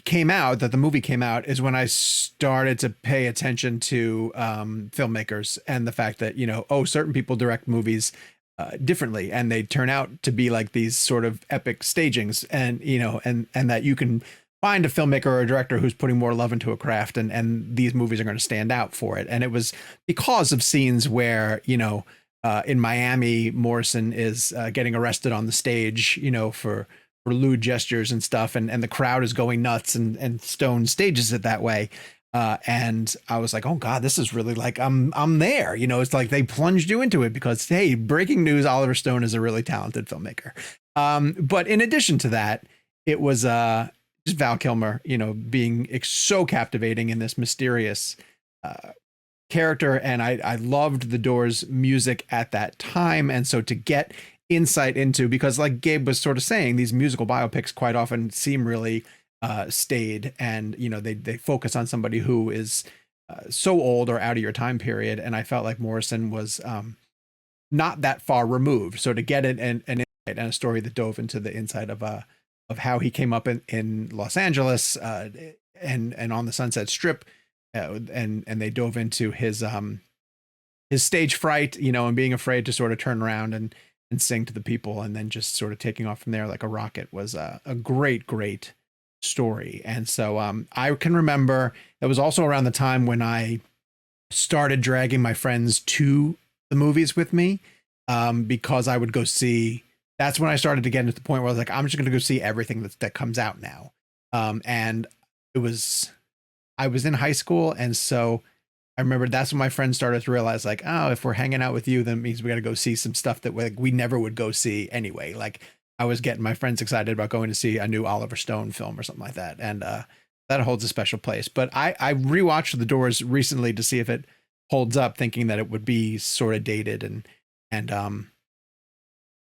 came out, that the movie came out, is when I started to pay attention to filmmakers and the fact that certain people direct movies differently, and they turn out to be like these sort of epic stagings, and and that you can find a filmmaker or a director who's putting more love into a craft, and these movies are going to stand out for it. And it was because of scenes where in Miami, Morrison is getting arrested on the stage, for lewd gestures and stuff, and the crowd is going nuts, and Stone stages it that way. And I was like, oh God, this is really like I'm there. It's like they plunged you into it because, hey, breaking news, Oliver Stone is a really talented filmmaker. But in addition to that, it was just Val Kilmer, being so captivating in this mysterious character. And I loved the Doors music at that time. And so to get insight into, because like Gabe was sort of saying, these musical biopics quite often seem really staid, and they focus on somebody who is so old or out of your time period. And I felt like Morrison was not that far removed. So to get an insight and a story that dove into the inside of how he came up in Los Angeles and on the Sunset Strip, and they dove into his stage fright, and being afraid to sort of turn around and sing to the people, and then just sort of taking off from there like a rocket, was a great story. And so I can remember that was also around the time when I started dragging my friends to the movies with me, because I would go see. That's when I started to get into the point where I was like, I'm just going to go see everything that comes out now. And I was in high school, and so I remember that's when my friends started to realize, like, oh, if we're hanging out with you, then it means we got to go see some stuff that we never would go see anyway. Like, I was getting my friends excited about going to see a new Oliver Stone film or something like that. And that holds a special place. But I rewatched The Doors recently to see if it holds up, thinking that it would be sort of dated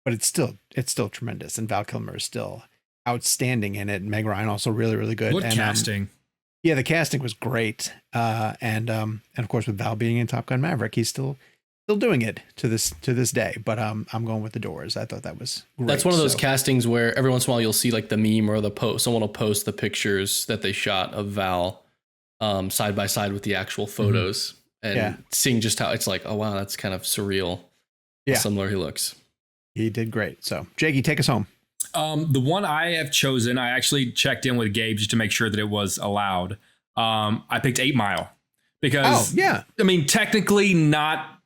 but it's still tremendous. And Val Kilmer is still outstanding in it. And Meg Ryan also really, really good. What casting? Yeah, the casting was great. And of course, with Val being in Top Gun Maverick, he's still doing it to this day. But I'm going with The Doors. I thought that was great. That's one of those castings where every once in a while you'll see like the meme or the post. Someone will post the pictures that they shot of Val side by side with the actual photos, and seeing just how it's like, oh wow, that's kind of surreal. Yeah, how similar he looks. He did great. So Jakey, take us home. The one I have chosen, I actually checked in with Gabe just to make sure that it was allowed. I picked 8 Mile because, I mean, technically not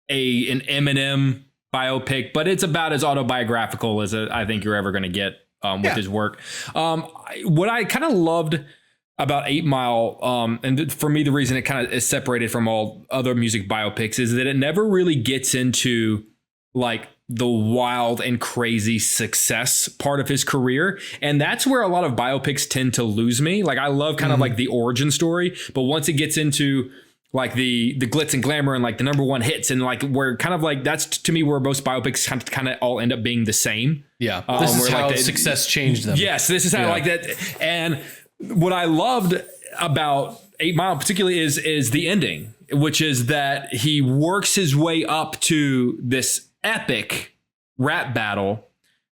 an Eminem biopic, but it's about as autobiographical as I think you're ever going to get with his work. What I kind of loved about 8 Mile, and for me, the reason it kind of is separated from all other music biopics is that it never really gets into like the wild and crazy success part of his career. And that's where a lot of biopics tend to lose me. Like, I love kind of like the origin story, but once it gets into like the glitz and glamour and like the number one hits, and like where kind of like that's to me where most biopics kind of all end up being the same. Yeah. This is how success changed them. Yes. This is how like that. And what I loved about 8 Mile particularly is the ending, which is that he works his way up to this epic rap battle,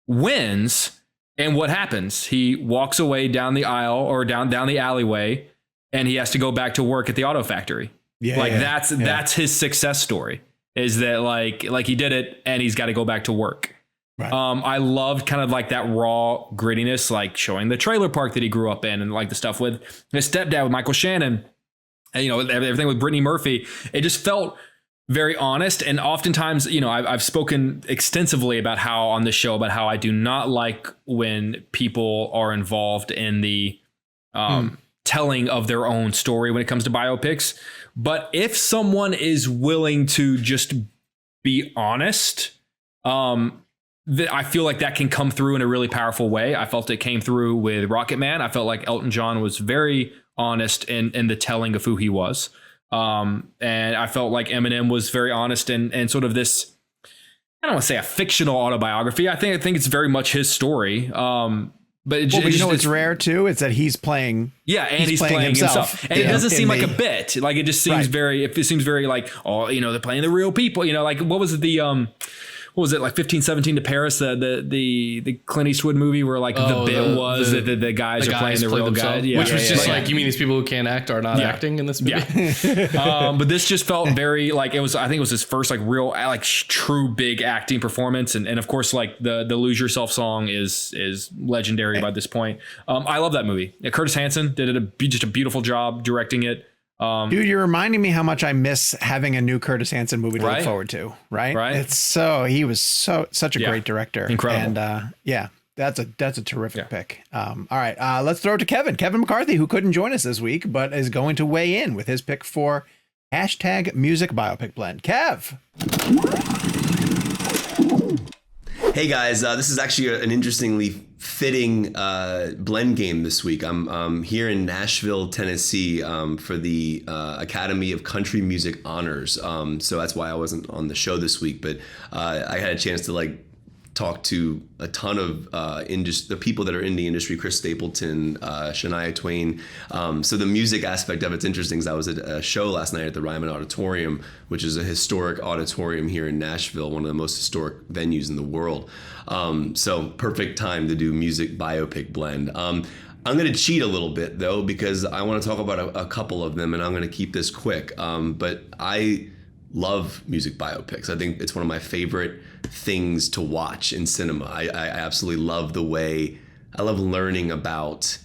wins, and what happens? He walks away down the aisle or down the alleyway, and he has to go back to work at the auto factory. That's his success story, is that like he did it and he's got to go back to work. Right. I loved kind of like that raw grittiness, like showing the trailer park that he grew up in, and like the stuff with his stepdad, with Michael Shannon, and everything with Brittany Murphy. It just felt very honest. And oftentimes, I've spoken extensively about how on this show about how I do not like when people are involved in the telling of their own story when it comes to biopics. But if someone is willing to just be honest, I feel like that can come through in a really powerful way. I felt it came through with Rocket Man. I felt like Elton John was very honest in the telling of who he was. And I felt like Eminem was very honest and sort of this, I don't want to say a fictional autobiography. I think it's very much his story. But it's rare too. It's that he's playing. Yeah, and he's playing himself. And it doesn't seem like a bit. Like, it just seems it seems very like, they're playing the real people. Like, what was it, what was it, like 1517 to Paris, the Clint Eastwood movie where like the bit was that the guys are playing the real guys. Yeah, which was just like, you mean these people who can't act are not acting in this movie? Yeah. But this just felt very like I think it was his first like real like true big acting performance. And of course, like the Lose Yourself song is legendary by this point. I love that movie. Curtis Hanson did just a beautiful job directing it. Dude, you're reminding me how much I miss having a new Curtis Hanson movie to look forward to. Right. He was such a great director. Incredible. And that's a terrific pick. All right. Let's throw it to Kevin McCarthy, who couldn't join us this week, but is going to weigh in with his pick for #music biopic blend. Kev. Hey guys, this is actually an interestingly fitting blend game this week. I'm here in Nashville, Tennessee for the Academy of Country Music Honors. So that's why I wasn't on the show this week, but I had a chance to talk to a ton of the people that are in the industry, Chris Stapleton, Shania Twain. So the music aspect of it's interesting. I was at a show last night at the Ryman Auditorium, which is a historic auditorium here in Nashville, one of the most historic venues in the world. So perfect time to do music biopic blend. I'm going to cheat a little bit though, because I want to talk about a couple of them, and I'm going to keep this quick. But I love music biopics. I think it's one of my favorite things to watch in cinema. I absolutely love I love learning about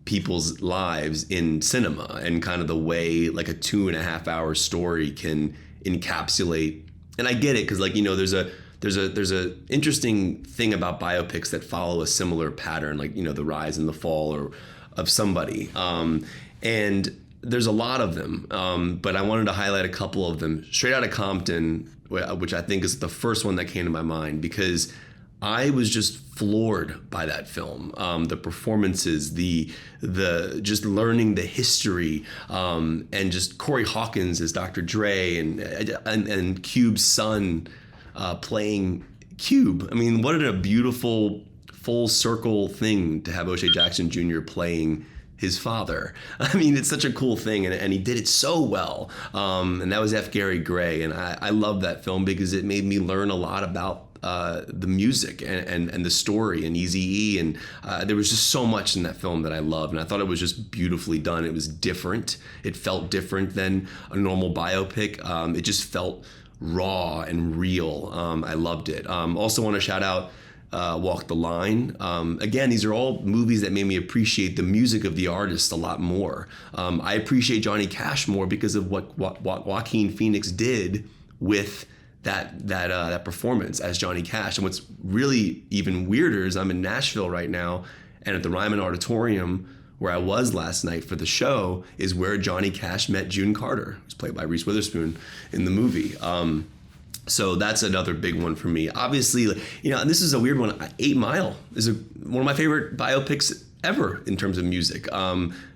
people's lives in cinema and kind of the way like a 2.5 hour story can encapsulate. And I get it, because there's a interesting thing about biopics that follow a similar pattern, the rise and the fall of somebody. And there's a lot of them, but I wanted to highlight a couple of them. Straight Outta Compton, which I think is the first one that came to my mind, because I was just floored by that film. The performances, the just learning the history, and just Corey Hawkins as Dr. Dre, and Cube's son playing Cube. I mean, what a beautiful full circle thing to have O'Shea Jackson Jr. playing his father. I mean, it's such a cool thing, and he did it so well. And that was F. Gary Gray, and I love that film because it made me learn a lot about the music and the story and Eazy-E, and there was just so much in that film that I loved, and I thought it was just beautifully done. It was different. It felt different than a normal biopic. It just felt raw and real. I loved it. Also want to shout out Walk the Line. Again, these are all movies that made me appreciate the music of the artist a lot more. I appreciate Johnny Cash more because of what Joaquin Phoenix did with that performance as Johnny Cash. And what's really even weirder is I'm in Nashville right now, and at the Ryman Auditorium, where I was last night for the show, is where Johnny Cash met June Carter, who's played by Reese Witherspoon in the movie. So that's another big one for me. Obviously, and this is a weird one. 8 Mile is one of my favorite biopics ever in terms of music.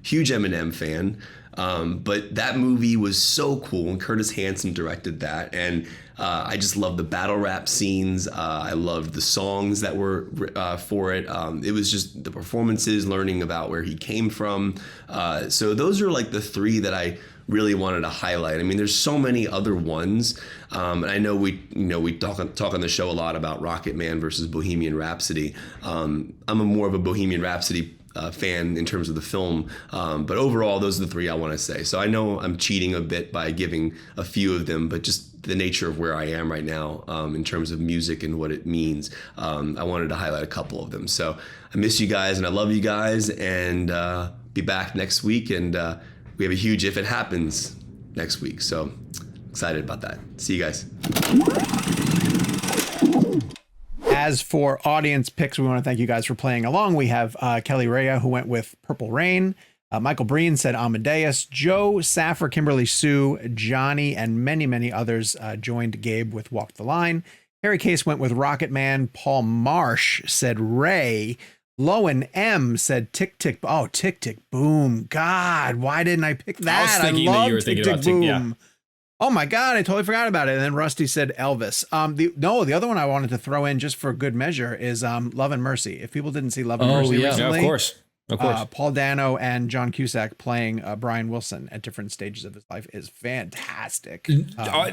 Huge Eminem fan. But that movie was so cool, and Curtis Hanson directed that. And I just love the battle rap scenes. I loved the songs that were for it. It was just the performances, learning about where he came from. So those are like the three that I really wanted to highlight. I mean, there's so many other ones. And I know we talk on the show a lot about Rocket Man versus Bohemian Rhapsody. I'm more of a Bohemian Rhapsody fan in terms of the film, but overall those are the three I want to say. So I know I'm cheating a bit by giving a few of them, but just the nature of where I am right now in terms of music and what it means, I wanted to highlight a couple of them. So I miss you guys and I love you guys, and be back next week, and we have a huge If It Happens next week, so excited about that. See you guys. As for audience picks, we want to thank you guys for playing along. We have Kelly Rea, who went with Purple Rain. Michael Breen said Amadeus. Joe Saffer, Kimberly Sue, Johnny, and many, many others joined Gabe with Walk the Line. Harry Case went with Rocket Man. Paul Marsh said Ray. Lowen M said Tick Tick. Oh, Tick Tick Boom. God, why didn't I pick that? I was thinking that you were thinking about Tick, yeah. Oh my God, I totally forgot about it. And then Rusty said Elvis. The other one I wanted to throw in just for good measure is Love and Mercy. If people didn't see Love and Mercy recently, of course. Paul Dano and John Cusack playing Brian Wilson at different stages of his life is fantastic.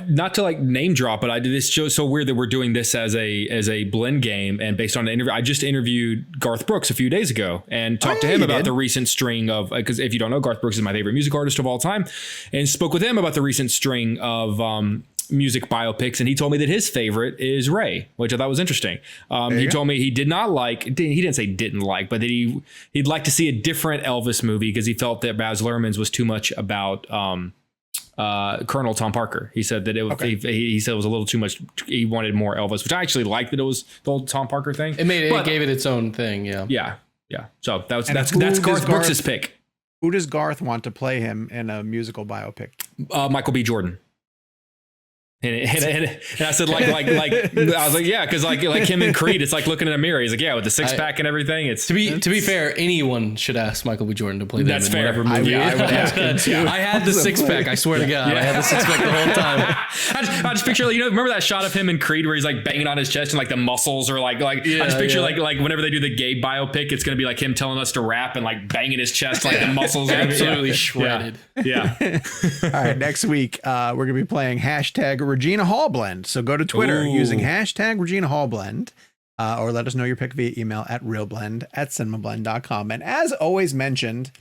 Not to like name drop, but I did this show so weird that we're doing this as a blend game, and based on an interview. I just interviewed Garth Brooks a few days ago and talked to him about the recent string of, because if you don't know, Garth Brooks is my favorite music artist of all time, and spoke with him about the recent string of music biopics, and he told me that his favorite is Ray, which I thought was interesting. He told me he did not like, he didn't say didn't like, but that he'd like to see a different Elvis movie because he felt that Baz Luhrmann's was too much about Colonel Tom Parker. He said that he said it was a little too much. He wanted more Elvis, which I actually liked that it was the old Tom Parker thing. It gave it its own thing. Yeah. So that's Garth Brooks' pick. Who does Garth want to play him in a musical biopic? Michael B. Jordan. And I said like I was like, yeah, because like him and Creed, it's like looking in a mirror. He's like, yeah, with the six pack and everything. It's to be fair, anyone should ask Michael B. Jordan to play them. That's in fair. Whatever movie. I would ask him too. I had the six pack. I swear to God, I had the six pack the whole time. I just picture, remember that shot of him in Creed where he's like banging on his chest and like the muscles are like I just picture like whenever they do the Gabe biopic, it's gonna be like him telling us to rap and like banging his chest like the muscles are absolutely shredded. Yeah. All right, next week we're gonna be playing hashtag Regina Hallblend. So go to Twitter using hashtag Regina Hallblend, or let us know your pick via email at ReelBlend@cinemablend.com. And as always mentioned,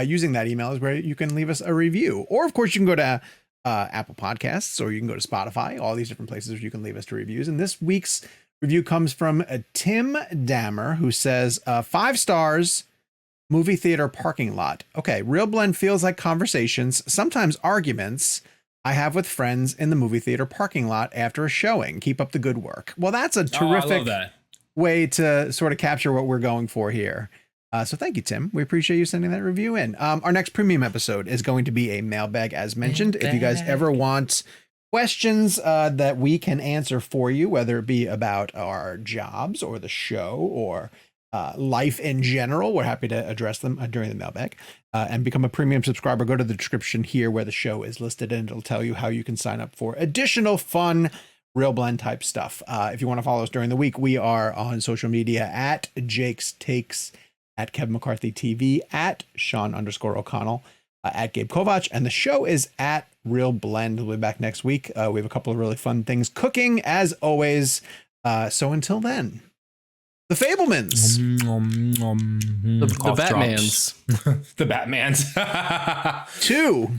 using that email is where you can leave us a review. Or of course you can go to Apple Podcasts, or you can go to Spotify, all these different places where you can leave us reviews. And this week's review comes from Tim Dammer, who says 5 stars, movie theater parking lot. Okay, ReelBlend feels like conversations, sometimes arguments, I have with friends in the movie theater parking lot after a showing. Keep up the good work. Well, that's a terrific way to sort of capture what we're going for here. So thank you, Tim. We appreciate you sending that review in. Our next premium episode is going to be a mailbag, as mentioned. If you guys ever want questions that we can answer for you, whether it be about our jobs or the show or life in general, we're happy to address them during the mailbag. And become a premium subscriber. Go to the description here where the show is listed, and it'll tell you how you can sign up for additional fun ReelBlend type stuff. If you want to follow us during the week, we are on social media at Jake's Takes, at Kevin McCarthy TV, at Sean_O'Connell, at Gabe Kovac, and the show is at ReelBlend. We'll be back next week. We have a couple of really fun things cooking as always. So until then, the Fablemans. The Batmans. The Batmans. 2